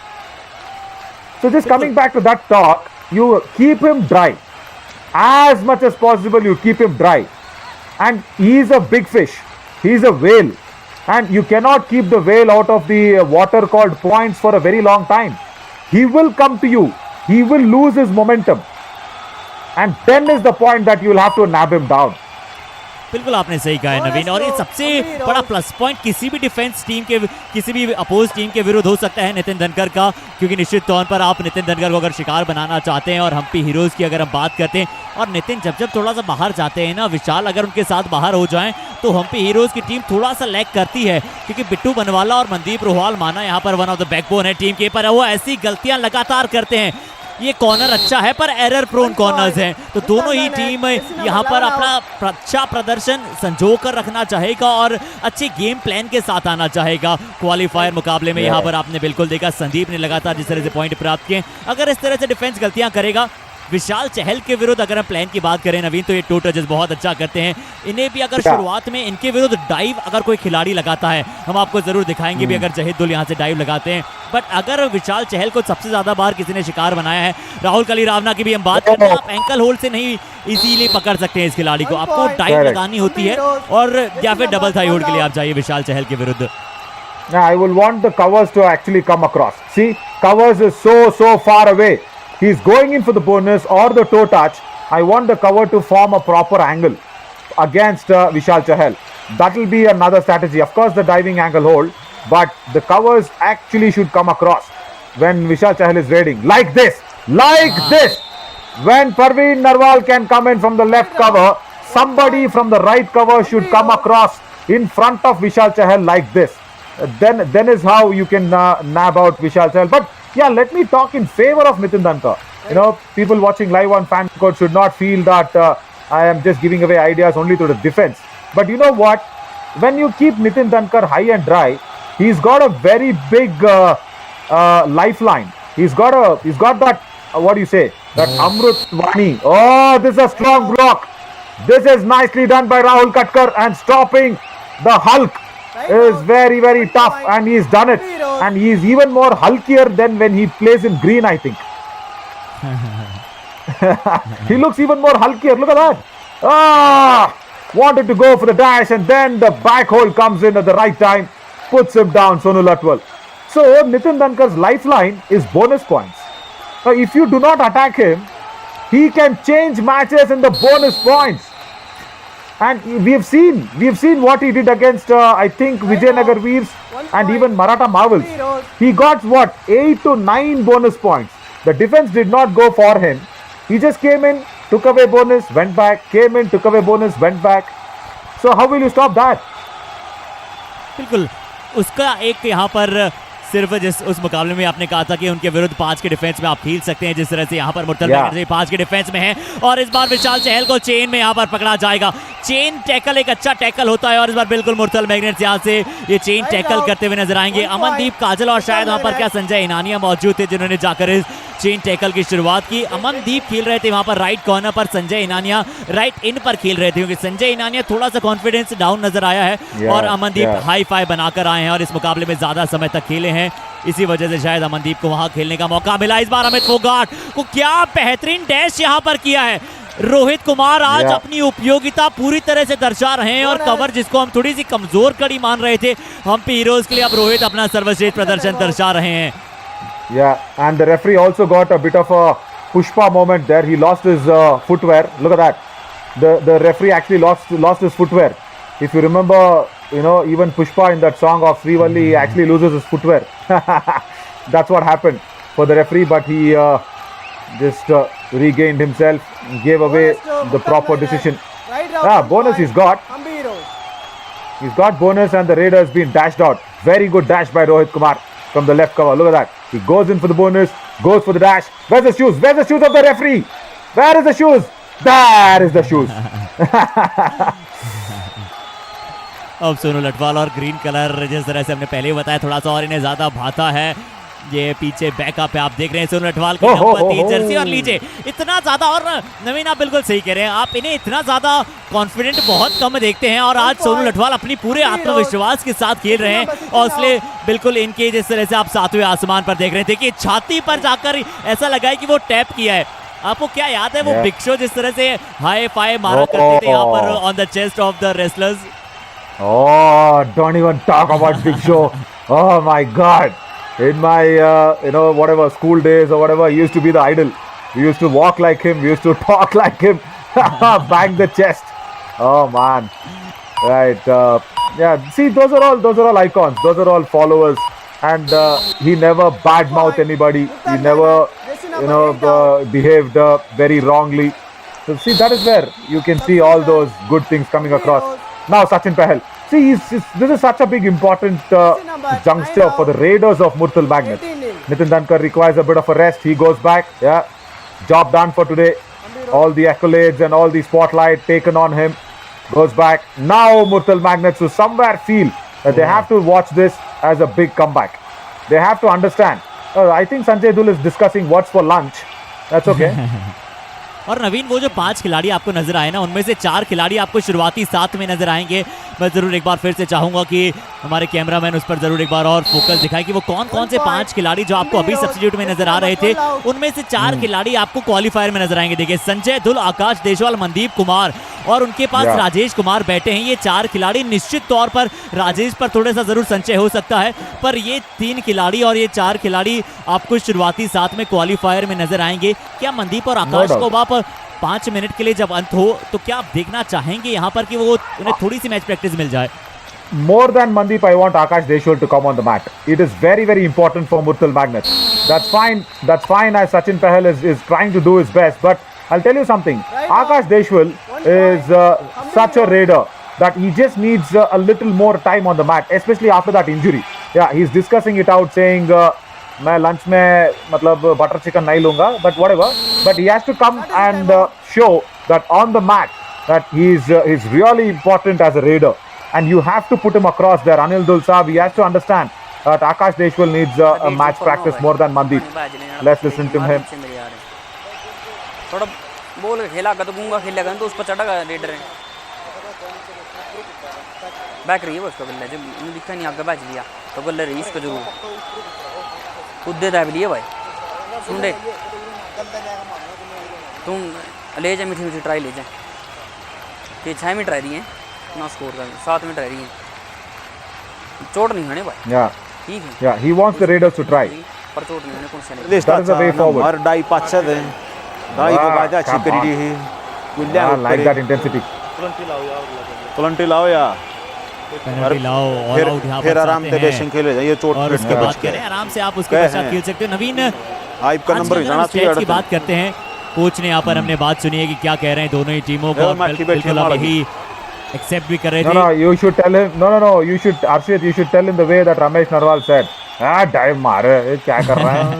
So just coming back to that talk, you keep him dry. As much as possible, you keep him dry. And he is a big fish. He is a whale. And you cannot keep the whale out of the water called points for a very long time. He will come to you. He will lose his momentum. And then is the point that you will have to nab him down. बिल्कुल आपने सही कहा है नवीन और ये सबसे बड़ा plus point किसी भी डिफेंस टीम के, किसी भी अपोज टीम के विरुद्ध हो सकता है नितिन धनखड़ का, क्योंकि निश्चित तौर पर आप नितिन धनखड़ को अगर शिकार बनाना चाहते हैं और हम्पी हीरोज की अगर हम बात करते हैं और नितिन जब थोड़ा सा बाहर जाते हैं ना, विशाल अगर उनके साथ बाहर हो जाएं तो हम्पी हीरोज की टीम थोड़ा सा लैग करती है, क्योंकि बिट्टू बनवाला और मनदीप रुहाल माना यहाँ पर वन ऑफ द बैकबोन है टीम के, पर वो ऐसी गलतियां लगातार करते हैं। ये कॉर्नर अच्छा है पर एरर प्रोन कॉर्नर्स हैं, तो दोनों ही टीम यहाँ पर अपना अच्छा प्रदर्शन संजो कर रखना चाहेगा और अच्छे गेम प्लान के साथ आना चाहेगा क्वालिफायर मुकाबले में। यहाँ पर आपने बिल्कुल देखा संदीप ने लगातार जिस तरह से पॉइंट प्राप्त किए, अगर इस तरह से डिफेंस गलतियां करेगा विशाल चहल के विरुद्ध अगर हम प्लान की बात करें नवीन, तो ये टो टचेस बहुत अच्छा करते हैं। इन्हें भी अगर शुरुआत में इनके विरुद्ध डाइव अगर कोई खिलाड़ी लगाता है, हम आपको जरूर दिखाएंगे भी अगर जहीद यहाँ से डाइव लगाते हैं, बट अगर विशाल चहल को सबसे ज्यादा बार किसी ने शिकार बनाया है, राहुल कली रावना की भी हम बात करते हैं, आप एंकल होल्ड से नहीं इजीली पकड़ सकते हैं इस खिलाड़ी को, आपको डाइव लगानी होती है और या फिर डबल थाई होल्ड के लिए आप जाइए विशाल चहल के विरुद्ध। I will want the covers to actually come across. See, covers is so far away. He's going in for the bonus or the toe touch. I want the cover to form a proper angle against Vishal Chahal. That will be another strategy. Of course, the diving angle hold, but the covers actually should come across when Vishal Chahal is raiding. Like this. When Parveen Narwal can come in from the left cover, somebody from the right cover should come across in front of Vishal Chahal like this. Then is how you can nab out Vishal Chahal. But yeah, let me talk in favor of Nitin Dhankar. You know, people watching live on Fan Code should not feel that I am just giving away ideas only to the defense. But you know what? When you keep Nitin Dhankar high and dry, he's got a very big lifeline. He's got that, what do you say? That Amrut Vani. Oh, this is a strong block. This is nicely done by Rahul Katkar, and stopping the Hulk is very, very tough, and he's done it. And he's even more hulkier than when he plays in green, I think. He looks even more hulkier. Look at that. Wanted to go for the dash, and then the back hold comes in at the right time, puts him down, Sonu Latwal. So Nitin Dankar's lifeline is bonus points. Now, if you do not attack him, he can change matches in the bonus points. And we have seen what he did against I think Vijayanagar Veers and even Maratha Marvels. He got what, 8 to 9 bonus points. The defense did not go for him. He just came in, took away bonus, went back, came in, took away bonus, went back. So how will you stop that? बिल्कुल उसका एक यहाँ पर सिर्फ जिस उस मुकाबले में आपने कहा था कि उनके विरुद्ध 5 के डिफेंस में आप खेल सकते हैं, जिस तरह से यहाँ पर मुर्तल मैग्नेट्स 5 के डिफेंस में है, और इस बार विशाल चहल को चेन में यहाँ पर पकड़ा जाएगा। चेन टैकल एक अच्छा टैकल होता है, और इस बार बिल्कुल मुर्तल मैग्नेट्स यहाँ से ये चेन टैकल करते हुए नजर आएंगे। अमनदीप काजल और शायद वहाँ पर क्या संजय इनानिया मौजूद थे जिन्होंने जाकर इस चेन टैकल की शुरुआत की। अमनदीप खेल रहे थे वहाँ पर राइट कॉर्नर पर, संजय इनानिया राइट इन पर खेल रहे थे, क्योंकि संजय इनानिया थोड़ा सा कॉन्फिडेंस डाउन नजर आया है और अमनदीप हाई फाई बनाकर आए हैं और इस मुकाबले में ज्यादा समय तक खेले हैं, इसी वजह से शायद अमनदीप को वहां खेलने का मौका मिला। इस बार अमित फोगाट को क्या बेहतरीन डैश यहां पर किया है। रोहित कुमार आज अपनी उपयोगिता पूरी तरह से दर्शा रहे हैं, और कवर जिसको हम थोड़ी सी कमजोर कड़ी मान रहे थे हम्पी हीरोज के लिए, अब रोहित अपना सर्वश्रेष्ठ प्रदर्शन दर्शा रहे हैं। Yeah, and the referee also got a bit of a Pushpa moment there. He lost his footwear. Look at that. The referee actually lost his footwear. If you remember, even Pushpa in that song of Srivalli, he actually loses his footwear. That's what happened for the referee, but he just regained himself, gave away the proper decision. Bonus he's got. He's got bonus, and the Raider has been dashed out. Very good dash by Rohit Kumar from the left cover. Look at that. He goes in for the bonus, goes for the dash. Where's the shoes? Where's the shoes of the referee? Where is the shoes? There is the shoes. अब सोनू लटवाल और green colour जिस तरह से हमने पहले ही बताया थोड़ा सा और इन्हें ज्यादा भाता है। ये पीछे बैकअप पे आप देख रहे हैं सोनू लटवाल की नंबर 3 जर्सी, और लीजिए इतना ज्यादा, और नवीन आप बिल्कुल सही कह रहे हैं, आप इन्हें इतना ज्यादा कॉन्फिडेंट बहुत कम देखते हैं, और आज सोनू लटवाल अपनी पूरे आत्मविश्वास के साथ खेल रहे हैं, और इसलिए बिल्कुल इनके जिस तरह से आप 7वें आसमान पर देख रहे थे कि छाती पर जाकर ऐसा लगा है कि वो टैप किया है। आपको क्या याद है वो बिग शो जिस तरह से हाई फाई मारा करते थे यहाँ पर on the chest of the wrestlers? Oh, don't even talk about Big Show. Oh my God. In my, whatever school days or whatever, he used to be the idol. We used to walk like him. We used to talk like him. Bang the chest. Oh man. Right. Yeah. See, those are all icons. Those are all followers. And he never badmouthed anybody. He never, behaved very wrongly. So see, that is where you can see all those good things coming across. Now Sachin Pahal. See, this is such a big important juncture for the Raiders of Murthal Magnets. Nitin Dankar requires a bit of a rest. He goes back. Yeah, job done for today. All the accolades and all the spotlight taken on him. Goes back. Now Murthal Magnets will somewhere feel that they have to watch this as a big comeback. They have to understand. I think Sanjay Dul is discussing what's for lunch. That's okay. और नवीन वो जो 5 खिलाड़ी आपको नजर आए ना, उनमें से 4 खिलाड़ी आपको शुरुआती 7 में नजर आएंगे। मैं जरूर एक बार फिर से चाहूंगा कि हमारे कैमरामैन उस पर जरूर एक बार और फोकस दिखाए कि वो कौन कौन से 5 खिलाड़ी जो आपको अभी सब्स्टिट्यूट में नजर आ रहे थे, उनमें से 4 खिलाड़ी आपको क्वालिफायर में नजर आएंगे। देखिए संजय दुल, आकाश देशवाल, मनदीप कुमार, और उनके पास राजेश कुमार बैठे हैं। ये 4 खिलाड़ी, निश्चित तौर पर राजेश पर थोड़ा सा जरूर संचय हो सकता है, पर ये 3 खिलाड़ी और ये 4 खिलाड़ी आपको शुरुआती 7 में क्वालिफायर में नजर आएंगे। क्या मनदीप और आकाश को आप 5 मिनट के लिए जब अंत हो तो क्या आप देखना चाहेंगे यहाँ पर कि वो उन्हें थोड़ी सी मैच प्रैक्टिस मिल जाए? More than Mandeep, I want Akash Deshwal to come on the mat. It is very, very important for Murthal Magnets. That's fine. That's fine as Sachin Pahal is trying to do his best. But I'll tell you something. Akash Deshwal is such a raider that he just needs a little more time on the mat, especially after that injury. Yeah, he's discussing it out, saying, मैं lunch में मतलब butter chicken नहीं लूँगा, but whatever. But he has to come and show that on the mat that he's really important as a raider. And you have to put him across there. Anil Dul Saab, he has to understand that Akash Deshwal needs a match practice more than Mandeep. Let's listen to him. बोल के खेला कर तो गूंगा खेलेगा तो उस पर चढ़ा रेडर है बैक रही है वो उसका बल्ला जब मुझे दिखा नहीं आपका बैच लिया तो बल्ला रही इसको जरूर खुद दे दाब लिए भाई सुन दे तुम ले जा मीठी मीठी ट्राई ले जा कि 6 मिनट रह रही हैं ना स्कोर का 7 मिनट रह रही हैं चोट नहीं होने भाई Yeah, ठीक है yeah. He wants the Raiders to try. पर चोट नहीं होने कौन से नहीं That is the way forward. और डाई पाछे दे डाई को बाजा अच्छी come करी on. दी है गुल्ला I like that intensity. Plenty लाओ या पेनल्टी लाओ और फिर आउट यहाँ फिर पर आराम चाहते से हैं। बेसिंग खेले जाइए चोट और पे उसके बाद कह रहे हैं आराम से आप उसके कहे पश्चात हैं। खेल सकते हो। नवीन आइब का आज नंबर की अगर जाना हम चाहिए स्टेट्स की बात करते हैं कोच ने यहाँ पर हमने बात सुनी है कि क्या कह रहे हैं दोनों ही टीमों को और बिल्कुल अब यही एक्सेप्ट भी कर रहे No, थे। no, you should tell him. No. You should, Arshit, you should tell him the way that Ramesh Narwal said. Dive मारे, ये क्या कर रहा है?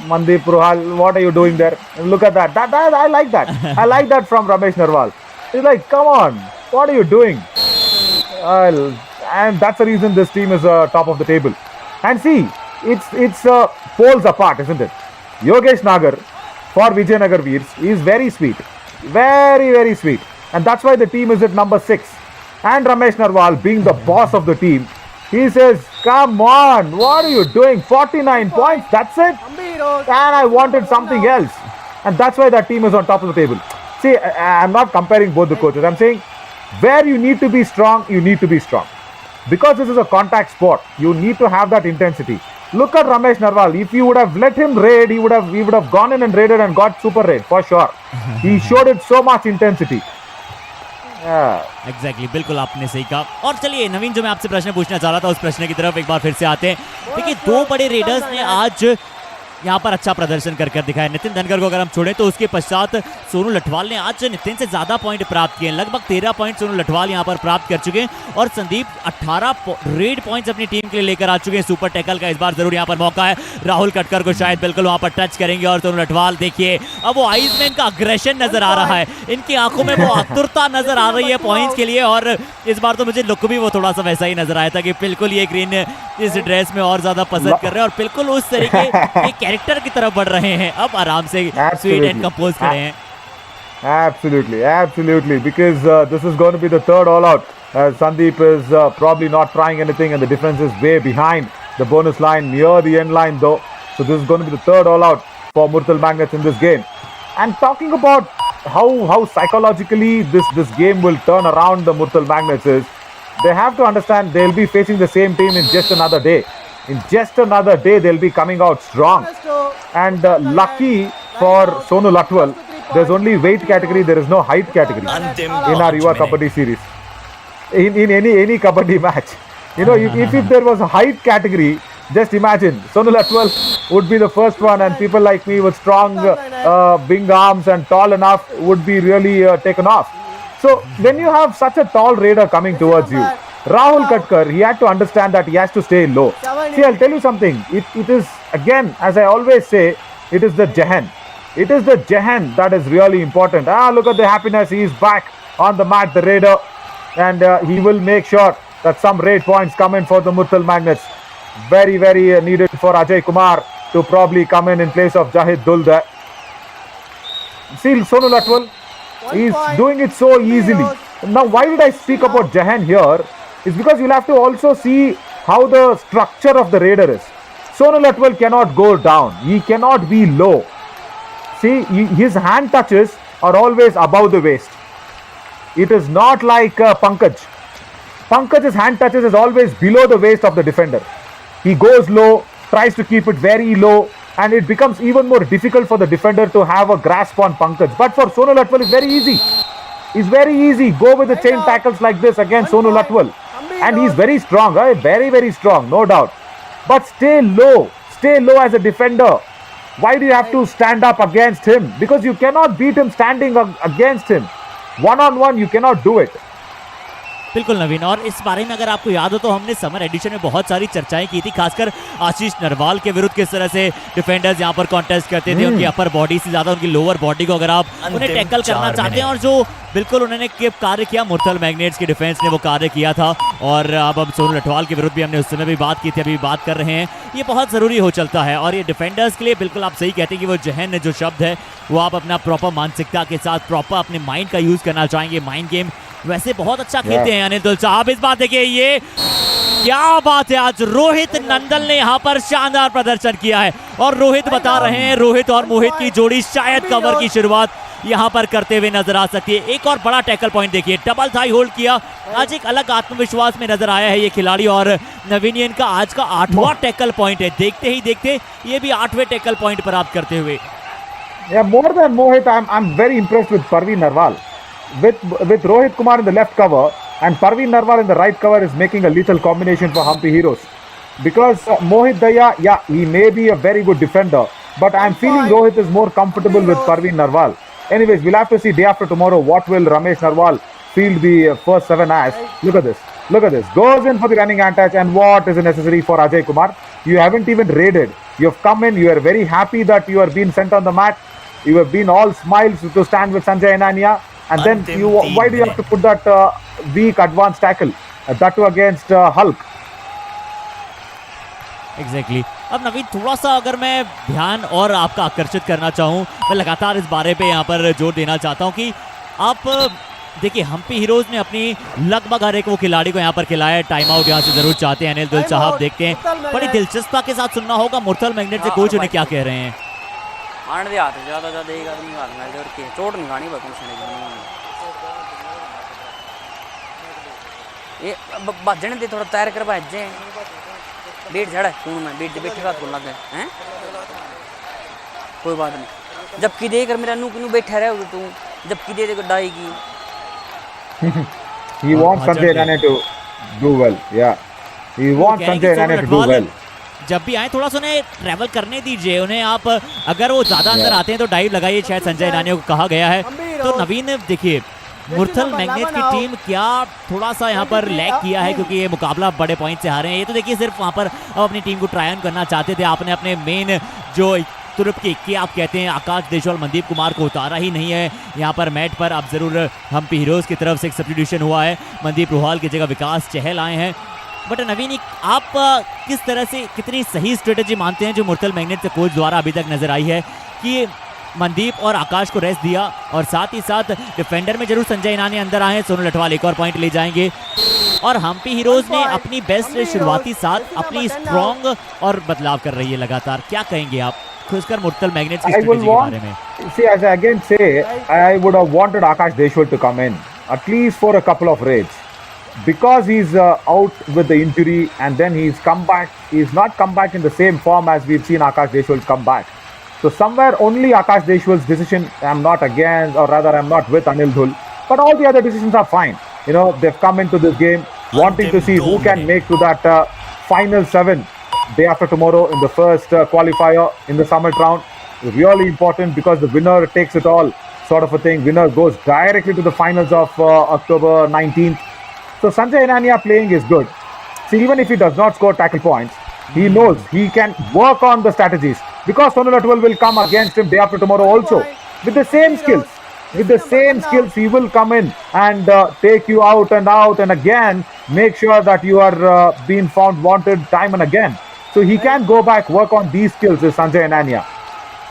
Mandeep Ruhal, what are you doing there? Look at that. That I like that. I like that from Ramesh Narwal. He's like, come on, what are you doing? And that's the reason this team is top of the table. And see, it's poles apart, isn't it? Yogesh Nagar for Vijayanagar Veers is very sweet, very sweet, and that's why the team is at number 6. And Ramesh Narwal, being the boss of the team, he says, "Come on, what are you doing? 49 points, that's it." Hampi Heroes. And I wanted something else, and that's why that team is on top of the table. See, I'm not comparing both the coaches. I'm saying where you need to be strong, you need to be strong. Because this is a contact sport, you need to have that intensity. Look at Ramesh Narwal. If you would have let him raid, he would have gone in and raided and got super raid for sure. He showed it so much intensity. Yeah. Exactly बिल्कुल आपने सही कहा। और चलिए नवीन, जो मैं आपसे प्रश्न पूछना चाह रहा था उस प्रश्न की तरफ एक बार फिर से आते हैं। देखिए दो बड़े रेडर्स ने आज यहाँ पर अच्छा प्रदर्शन कर दिखाया। नितिन धनकर को अगर हम छोड़ें तो उसके पश्चात सोनू लठवाल ने आज नितिन से ज्यादा पॉइंट प्राप्त किए हैं। लगभग 13 पॉइंट सोनू लठवाल यहाँ पर प्राप्त कर चुके हैं और संदीप 18 रेड पॉइंट्स अपनी टीम के लिए लेकर आ चुके हैं। सुपर टैकल का इस बार जरूर यहाँ पर मौका है। राहुल कटकर को शायद बिल्कुल वहाँ पर टच करेंगे और सोनू लठवाल देखिए अब वो आइज में इनका अग्रेशन नजर आ रहा है, इनकी आंखों में वो आतुरता नजर आ रही है पॉइंट्स के लिए। और इस बार तो मुझे लुक भी वो थोड़ा सा वैसा ही नजर आया था कि बिल्कुल ये ग्रीन इस ड्रेस में और ज्यादा पसंद कर रहे हैं और बिल्कुल उस तरीके के कैरेक्टर की तरफ बढ़ रहे हैं। अब आराम से स्वीट एंड कंपोज खड़े हैं। Absolutely. Because this is going to be the third all-out. Sandeep is probably not trying anything, and the difference is way behind the bonus line, near the end line though. So this is going to be the third all-out for Murthal Magnets in this game. And talking about how psychologically this game will turn around the Murthal Magnets is, they have to understand they'll be facing the same team in just another day. In just another day, they'll be coming out strong. And lucky for Sonu Latwal, there's only weight category, there is no height category in our Yuva Kabaddi series. In any Kabaddi match. You know, if there was a height category, just imagine, Sonu Latwal would be the first one, and people like me with strong wing arms and tall enough would be really taken off. So when you have such a tall raider coming towards you, Rahul Katkar, he had to understand that he has to stay low. See, I'll tell you something. It is, again, as I always say, it is the Jahan. It is the Jahan that is really important. Look at the happiness. He is back on the mat, the raider. And he will make sure that some raid points come in for the Murthal Magnets. Very needed for Ajay Kumar to probably come in place of Jahid Dul there. See, Sonu Latwal, he's doing it so easily. Now, why did I speak about Jahan here? It's because you'll have to also see how the structure of the raider is. Sonu Latwal cannot go down. He cannot be low. See, his hand touches are always above the waist. It is not like Pankaj. Pankaj's hand touches is always below the waist of the defender. He goes low, tries to keep it very low, and it becomes even more difficult for the defender to have a grasp on Pankaj. But for Sonu Latwal, it's very easy. It's very easy. Go with the chain tackles like this against Sonu Latwal. And he's very strong, very strong, no doubt. But stay low as a defender. Why do you have to stand up against him? Because you cannot beat him standing against him. One-on-one, you cannot do it. बिल्कुल नवीन, और इस बारे में अगर आपको याद हो तो हमने समर एडिशन में बहुत सारी चर्चाएं की थी, खासकर आशीष नरवाल के विरुद्ध किस तरह से डिफेंडर्स यहाँ पर कॉन्टेस्ट करते थे, उनकी अपर बॉडी से ज्यादा उनकी लोअर बॉडी को अगर आप उन्हें टैकल करना चाहते हैं, और जो बिल्कुल उन्होंने कार्य किया मुरथल मैग्नेट्स की डिफेंस ने वो कार्य किया था। और अब सोनू लठवाल के विरुद्ध भी हमने उस समय भी बात की थी, अभी बात कर रहे हैं, ये बहुत जरूरी हो चलता है। और ये डिफेंडर्स के लिए बिल्कुल आप सही कहते हैं कि वो जहन जो शब्द है वो आप अपना प्रॉपर मानसिकता के साथ प्रॉपर अपने माइंड का यूज करना चाहेंगे। माइंड गेम वैसे बहुत अच्छा खेलते हैं अनिल दुल साहब। इस बात देखिए, ये क्या बात है, आज रोहित नंदन ने यहाँ पर शानदार प्रदर्शन किया है, और रोहित बता रहे हैं रोहित और मोहित की जोड़ी शायद कवर की शुरुआत यहाँ पर करते हुए नजर आ सकती है। एक और बड़ा टैकल पॉइंट देखिए, डबल थाई होल्ड किया, आज एक अलग आत्मविश्वास में नजर आया है ये खिलाड़ी, और नवीन का आज का 8वां टैकल पॉइंट है। देखते ही देखते ये भी 8वें टैकल पॉइंट पर आप करते हुए। Yeah, more than Mohit, I'm very impressed with Parveen Narwal. With Rohit Kumar in the left cover and Parveen Narwal in the right cover is making a lethal combination for Hampi Heroes. Because Mohit Daya, yeah, he may be a very good defender, but I'm feeling Rohit is more comfortable with Parveen Narwal. Anyways, we'll have to see day after tomorrow what will Ramesh Narwal field the first 7 as. Look at this. Look at this. Goes in for the running anti-touch, and what is necessary for Ajay Kumar? You haven't even raided. You have come in. You are very happy that you are being sent on the mat. You have been all smiles to stand with Sanjay Anania, and then why do you have to put that weak advanced tackle, that too against Hulk? Exactly. अब नवीन थोड़ा सा अगर मैं ध्यान और आपका आकर्षित करना चाहूँ, मैं लगातार इस बारे पे यहाँ पर जोर देना चाहता हूँ कि आप देखिए हम्पी हीरोज ने अपनी लगभग हर एक वो खिलाड़ी को यहाँ पर खिलाया है। टाइम आउट यहाँ से जरूर चाहते हैं अनिल दुल साहब, देखते हैं, बड़ी दिलचस्पता के साथ सुनना होगा मुरथल मैग्नेट से कोच उन्हें क्या कह रहे हैं। आने दे हाथ ज्यादा ज्यादा एक आदमी हाथ में जोड़ के चोट नहीं खानी बकम से ये भजने दे, थोड़ा तैयार कर भजे बैठ झड़ा कौन में बैठे रात को लग गए हैं, कोई बात नहीं, जबकि देकर मेरा नू क्यों बैठा रहे तू, जबकि दे को डाई की। He wants Sanjay Nane to do well. Yeah, he wants Sanjay Nane to do well. जब भी आए थोड़ा सा उन्हें ट्रैवल करने दीजिए उन्हें, आप अगर वो ज्यादा अंदर आते हैं तो डाइव लगाइए, शायद संजय रानी को कहा गया है। तो नवीन देखिए मुरथल मैग्नेट की टीम क्या थोड़ा सा यहाँ पर लैग किया है, क्योंकि ये मुकाबला बड़े पॉइंट से हारे हैं। ये तो देखिए सिर्फ वहाँ पर अपनी टीम को ट्राई ऑन करना चाहते थे, आपने अपने मेन जो तुरुप के आप कहते हैं आकाश देशवाल मनदीप कुमार को उतारा ही नहीं है यहाँ पर मैट पर। अब जरूर हम्पी हीरोज की तरफ से एक सब्स्टिट्यूशन हुआ है, मनदीप रोहाल की जगह विकास चहल आए हैं। बट नवीन आप किस तरह से कितनी सही स्ट्रेटेजी मानते हैं जो मुरथल मैग्नेट के कोच द्वारा अभी तक नजर आई है कि मनदीप और आकाश को रेस्ट दिया, और साथ ही साथ डिफेंडर में जरूर संजय इनानी अंदर आए, सोनू लठवाल एक और पॉइंट ले जाएंगे, और हम्पी हीरोज ने अपनी बेस्ट शुरुआती साथ अपनी स्ट्रॉन्ग और बदलाव कर रही है लगातार। क्या कहेंगे आप खासकर मुरथल मैग्नेट्स की स्ट्रेटेजी के बारे में? See, as I again say, I would have wanted Akash Deshwal to come in at least for a couple of raids. Because he's out with the injury and then he's come back, he's not come back in the same form as we've seen Akash Deshwal come back. So somewhere only Akash Deshwal's decision, I'm not against, or rather I'm not with Anil Dhul, but all the other decisions are fine. You know, they've come into this game wanting to see who can make to that final 7 day after tomorrow in the first qualifier in the summit round. Really important because the winner takes it all sort of a thing. Winner goes directly to the finals of October 19th. So Sanjay Anania playing is good. See, even if he does not score tackle points, he knows he can work on the strategies, because Sonu Latwal will come against him day after tomorrow also with the same skills. With the same skills, he will come in and take you out and again make sure that you are being found wanted time and again. So he can go back, work on these skills with Sanjay Anania.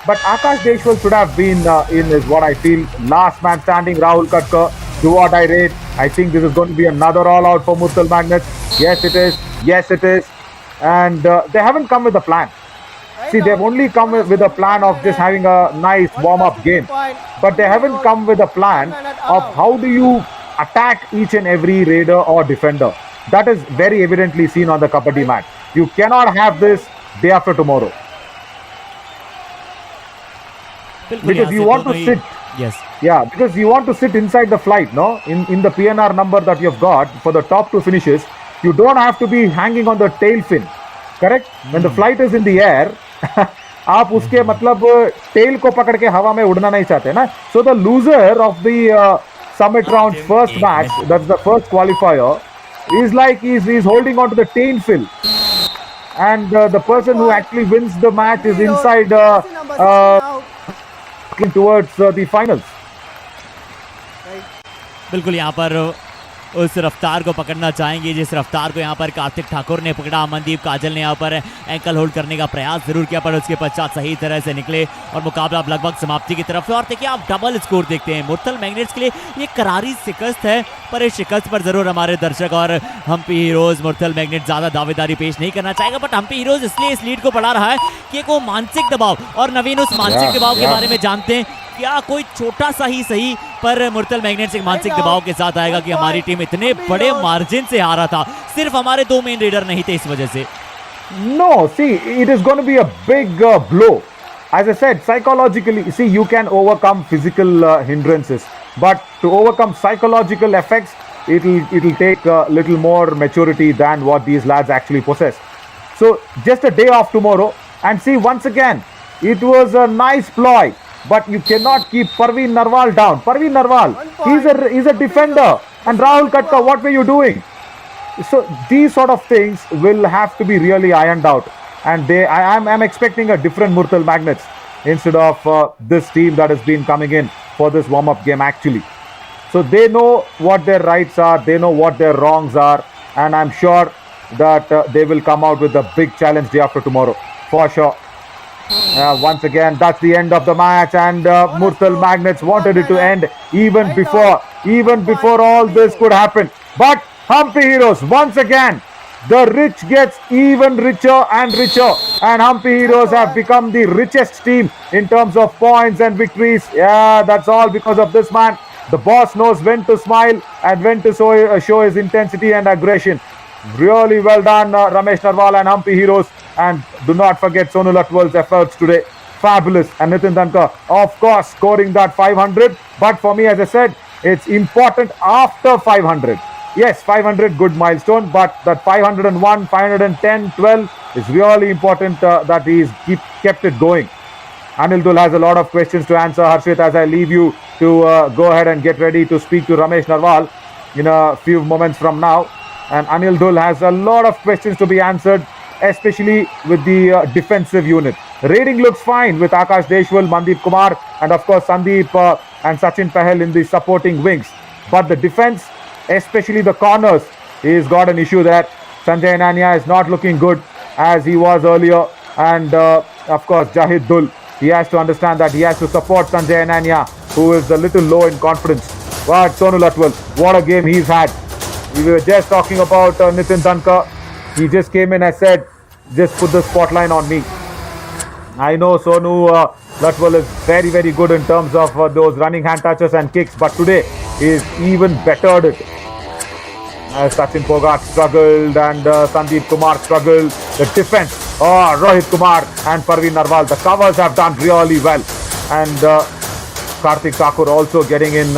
But Akash Deshwal should have been in, is what I feel. Last man standing, Rahul Katkar, do or die raid. I think this is going to be another all-out for Murthal Magnets. Yes, it is. Yes, it is. And they haven't come with a plan. See, they've only come with a plan of just having a nice warm-up game. But they haven't come with a plan of how do you attack each and every raider or defender. That is very evidently seen on the Kabaddi mat. You cannot have this day after tomorrow. Because you want to sit. Yes. Yeah, because you want to sit inside the flight, no? In the PNR number that you've got for the top 2 finishes, you don't have to be hanging on the tail fin. Correct? When the flight is in the air, आप उसके मतलब tell को पकड़ के हवा में उड़ना नहीं चाहते ना. So the loser of the Summit Round's first match, that's the first qualifier, is like he's holding on to the tail fill. And the person who actually wins the match is inside Jersey number 16 out. towards the finals. बिल्कुल यहाँ पर उस रफ्तार को पकड़ना चाहेंगे जिस रफ्तार को यहाँ पर कार्तिक ठाकुर ने पकड़ा। अमनदीप काजल ने यहाँ पर एंकल होल्ड करने का प्रयास जरूर किया पर उसके पश्चात सही तरह से निकले और मुकाबला अब लगभग समाप्ति की तरफ है। और देखिए आप डबल स्कोर देखते हैं मुरथल मैग्नेट्स के लिए ये करारी शिकस्त है, पर इस शिकस्त पर जरूर हमारे दर्शक और हम्पी हीरोज मुरथल मैग्नेट ज्यादा दावेदारी पेश नहीं करना चाहेगा। बट हम्पी हीरोज इसलिए इस लीड को बढ़ा रहा है कि एक वो मानसिक दबाव, और नवीन उस मानसिक दबाव के बारे में जानते हैं क्या कोई छोटा सा ही सही पर मुरथल मैग्नेट्स एक मानसिक दबाव के साथ आएगा कि हमारी टीम इतने बड़े मार्जिन से हारा था, सिर्फ हमारे 2 मेन रेडर नहीं थे इस वजह से। No, see, it is going to be a big blow. As I said, psychologically, see, you can overcome physical hindrances, but to overcome psychological effects, it'll take a little more maturity than what these lads actually possess. So, just a day off tomorrow, and see, once again, it was a nice ploy. But you cannot keep Parveen Narwal down. Parveen Narwal, he's a defender. And Rahul Katka, what were you doing? So these sort of things will have to be really ironed out. And I'm expecting a different Murthal Magnets instead of this team that has been coming in for this warm-up game actually. So they know what their rights are, they know what their wrongs are, and I'm sure that they will come out with a big challenge day after tomorrow, for sure. Once again, that's the end of the match, and Murthal Magnets wanted it to end even before all this could happen. But Hampi Heroes, once again, the rich gets even richer and richer, and Hampi Heroes have become the richest team in terms of points and victories. Yeah, that's all because of this man. The boss knows when to smile and when to show his intensity and aggression. Really well done, Ramesh Narwal and Hampi Heroes. And do not forget Sonu Latwal's efforts today. Fabulous. And Nitin Dhankar, of course, scoring that 500. But for me, as I said, it's important after 500. Yes, 500, good milestone. But that 501, 510, 12 is really important that he's kept it going. Anil Dul has a lot of questions to answer. Harshit, as I leave you to go ahead and get ready to speak to Ramesh Narwal in a few moments from now. And Anil Dul has a lot of questions to be answered, especially with the defensive unit. Raiding looks fine with Akash Deshwal, Mandeep Kumar, and of course Sandeep and Sachin Pahel in the supporting wings. But the defense, especially the corners, he's got an issue there. Sanjay Ananya is not looking good as he was earlier. And of course Jahid Dul, he has to understand that he has to support Sanjay Ananya, who is a little low in confidence. But Sonu Latwal, what a game he's had. We were just talking about Nitin Dhankar. He just came in and said, just put the spotlight on me. I know Sonu Latwal is very, very good in terms of those running hand touches and kicks, but today he is even bettered it. As Sachin Pogart struggled and Sandeep Kumar struggled. The defense, Rohit Kumar and Parveen Narwal, the covers have done really well. And Karthik Thakur also getting in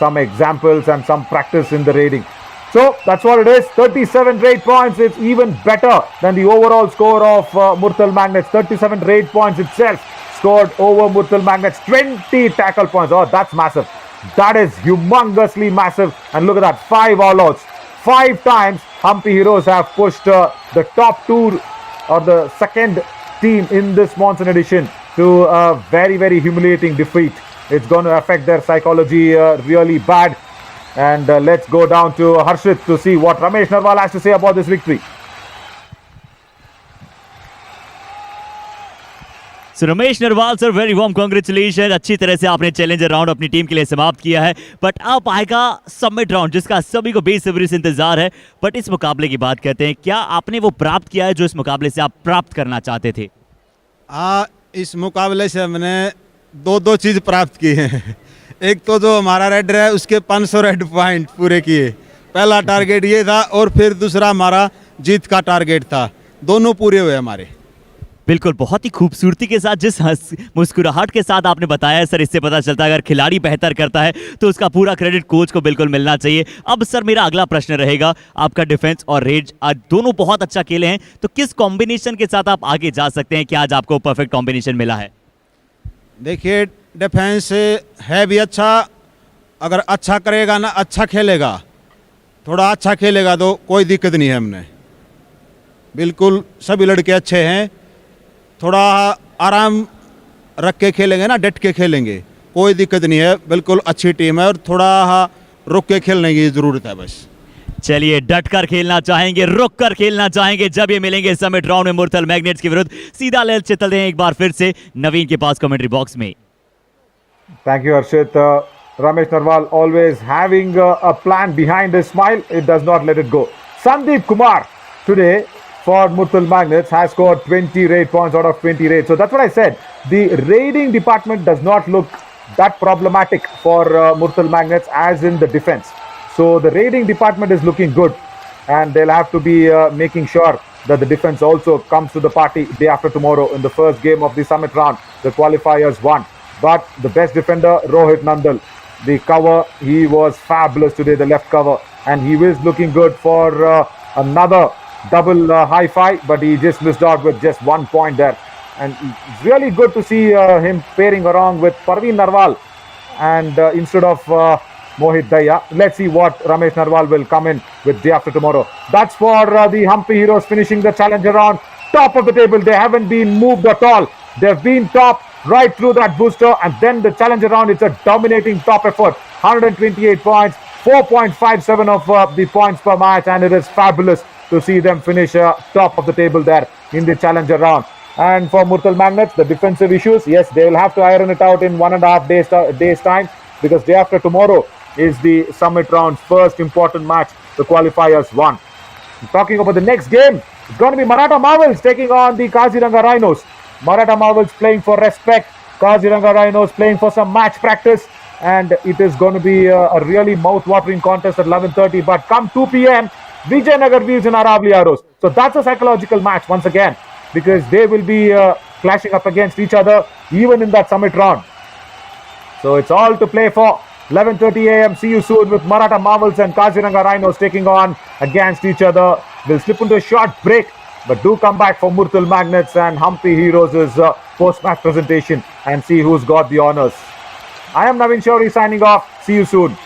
some examples and some practice in the raiding. So that's what it is. 37 raid points. It's even better than the overall score of Murthal Magnets. 37 raid points itself scored over Murthal Magnets. 20 tackle points. Oh, that's massive. That is humongously massive. And look at that. 5 all-outs. 5 times Hampi Heroes have pushed the top 2 or the second team in this Monsoon edition to a very, very humiliating defeat. It's going to affect their psychology really bad. And let's go down to Harshit to see what Ramesh Narwal has to say about this victory. So Ramesh Narwal sir, very warm congratulation. अच्छी तरह से आपने challenger round अपनी team के लिए समाप्त किया है, बट अब आएगा सबमिट राउंड जिसका सभी को बेसब्री से इंतजार है। बट इस मुकाबले की बात करते हैं, क्या आपने वो प्राप्त किया है जो इस मुकाबले से आप प्राप्त करना चाहते थे? इस मुकाबले से हमने दो चीज़ प्राप्त की है। एक तो जो हमारा रेडर है उसके 500 रेड पॉइंट पूरे किए, पहला टारगेट ये था, और फिर दूसरा हमारा जीत का टारगेट था। दोनों पूरे हुए हमारे। बिल्कुल, बहुत ही खूबसूरती के साथ, जिस मुस्कुराहट के साथ आपने बताया है सर, इससे पता चलता है अगर खिलाड़ी बेहतर करता है तो उसका पूरा क्रेडिट कोच को बिल्कुल मिलना चाहिए। अब सर मेरा अगला प्रश्न रहेगा, आपका डिफेंस और रेड आज दोनों बहुत अच्छा खेले हैं, तो किस कॉम्बिनेशन के साथ आप आगे जा सकते हैं कि आज आपको परफेक्ट कॉम्बिनेशन मिला है? देखिए, डिफेंस है भी अच्छा, अगर अच्छा करेगा ना, अच्छा खेलेगा, थोड़ा अच्छा खेलेगा तो कोई दिक्कत नहीं है हमने। बिल्कुल सभी लड़के अच्छे हैं, थोड़ा आराम रख के खेलेंगे ना, डट के खेलेंगे, कोई दिक्कत नहीं है, बिल्कुल अच्छी टीम है और थोड़ा रुक के खेलने की ज़रूरत है बस। चलिए, डट कर खेलना चाहेंगे, रुक कर खेलना चाहेंगे जब ये मिलेंगे समिट राउंड में मुरथल मैग्नेट्स के विरुद्ध। सीधा ले चलते हैं एक बार फिर से नवीन के पास कमेंट्री बॉक्स में। Thank you, Arshit. Ramesh Narwal always having a plan behind his smile. It does not let it go. Sandeep Kumar today for Murthal Magnets has scored 20 raid points out of 20 raids. So that's what I said. The raiding department does not look that problematic for Murthal Magnets as in the defense. So the raiding department is looking good, and they'll have to be making sure that the defense also comes to the party day after tomorrow in the first game of the summit round. The qualifiers won. But the best defender, Rohit Nandal, the cover, he was fabulous today, the left cover. And he was looking good for another double high five, but he just missed out with just 1 point there. And it's really good to see him pairing around with Parveen Narwal and instead of Mohit Daya. Let's see what Ramesh Narwal will come in with day after tomorrow. That's for the Hampi Heroes finishing the challenger round. Top of the table, they haven't been moved at all. They've been top right through that booster, and then the challenger round, it's a dominating top effort. 128 points, 4.57 of the points per match, and it is fabulous to see them finish top of the table there in the challenger round. And for Murthal Magnets, the defensive issues, yes, they will have to iron it out in 1.5 days time, because day after tomorrow is the summit round's first important match. The qualifiers won. Talking about the next game, it's going to be Maratha Marvels taking on the Kaziranga Rhinos. Maratha Marvels playing for respect, Kaziranga Rhinos playing for some match practice, and it is going to be a really mouth-watering contest at 11:30. But come 2 p.m., Vijayanagar Veers and Aravali Arrows. So that's a psychological match once again, because they will be clashing up against each other even in that summit round. So it's all to play for. 11:30 a.m. See you soon with Maratha Marvels and Kaziranga Rhinos taking on against each other. We'll slip into a short break, but do come back for Murthal Magnets and Hampi Heroes' post-match presentation and see who's got the honors. I am Navin Shauri signing off. See you soon.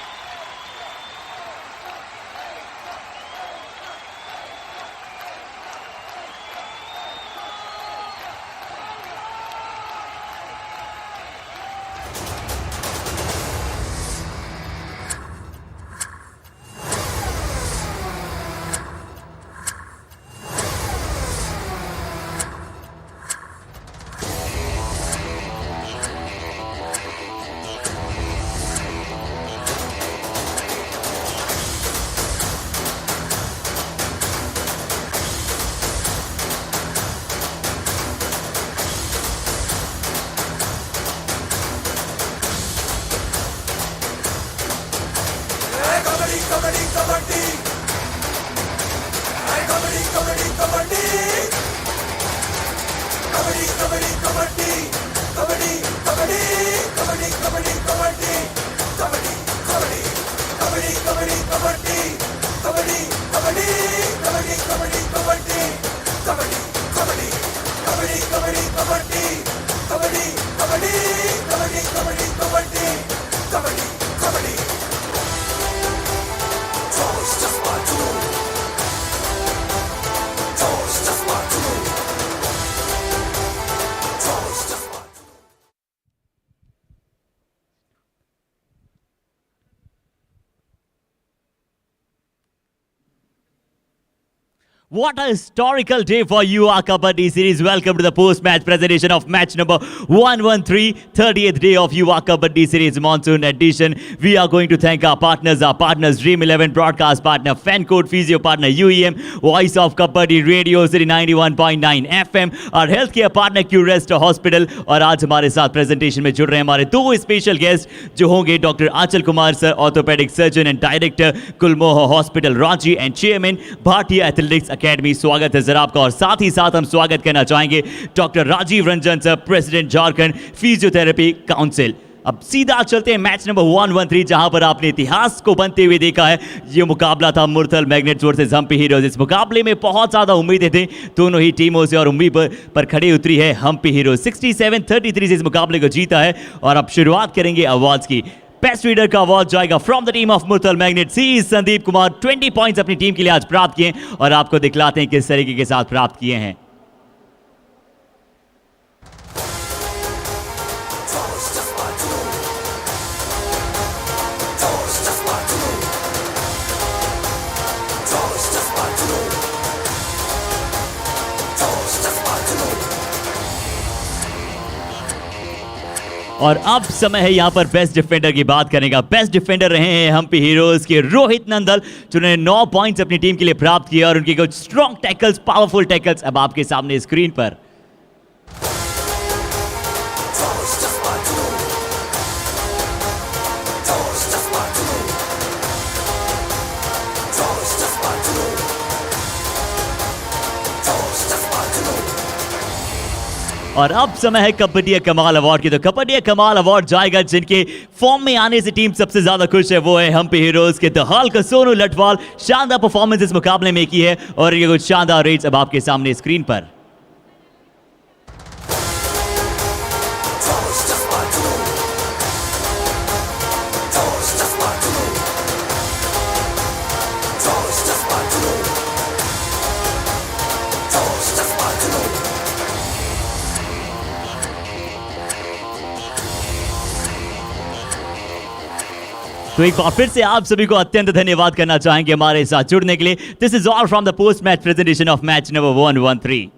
What a historical day for Yuva Kabaddi series. Welcome to the post-match presentation of match number 113, 30th day of Yuva Kabaddi series Monsoon edition. We are going to thank our partners, Dream 11 broadcast partner, Fan Code Physio partner UEM, Voice of Kabaddi Radio City 91.9 FM, our healthcare partner Curest Hospital. और आज हमारे साथ presentation में जुड़ रहे हैं हमारे दो स्पेशल गेस्ट जो होंगे doctor Aanchal Kumar sir, orthopaedic surgeon and director Kulmoh hospital Ranchi and chairman Bharatiya athletics academy. स्वागत है सर आपका। और साथ ही साथ हम स्वागत करना चाहेंगे doctor Rajiv Ranjan sir, president Jharkhand physiotherapy council. अब सीधा चलते हैं मैच नंबर 113, जहां पर आपने इतिहास को बनते हुए देखा है। ये मुकाबला था Murthal magnets versus Hampi heroes. इस मुकाबले में बहुत ज्यादा उम्मीदें थी दोनों ही टीमों से और उम्मीद पर खड़ी उतरी है हम्पी हीरोज। 67-33 से इस मुकाबले को जीता है। और अब शुरुआत करेंगे अवार्ड्स की। बेस्ट रीडर का अवार्ड जाएगा from the team of Murthal magnets. सी संदीप कुमार 20 पॉइंट्स अपनी टीम के लिए आज प्राप्त किए और आपको दिखलाते हैं किस तरीके के साथ प्राप्त किए हैं। और अब समय है यहां पर बेस्ट डिफेंडर की बात करने का। बेस्ट डिफेंडर रहे हैं हम्पी हीरोज के रोहित नंदल, जिन्होंने 9 पॉइंट्स अपनी टीम के लिए प्राप्त किए और उनके कुछ स्ट्रॉन्ग टैकल्स, पावरफुल टैकल्स अब आपके सामने स्क्रीन पर। और अब समय है कबड्डी कमाल अवार्ड की। तो कबड्डी कमाल अवार्ड जाएगा जिनके फॉर्म में आने से टीम सबसे ज्यादा खुश है, वो है हम्पी हीरोज के दहाल का सोनू लटवाल। शानदार परफॉर्मेंस इस मुकाबले में की है और ये कुछ शानदार रेट्स अब आपके सामने स्क्रीन पर। तो एक बार फिर से आप सभी को अत्यंत धन्यवाद करना चाहेंगे हमारे साथ जुड़ने के लिए। This is all from the post match presentation of match number 113।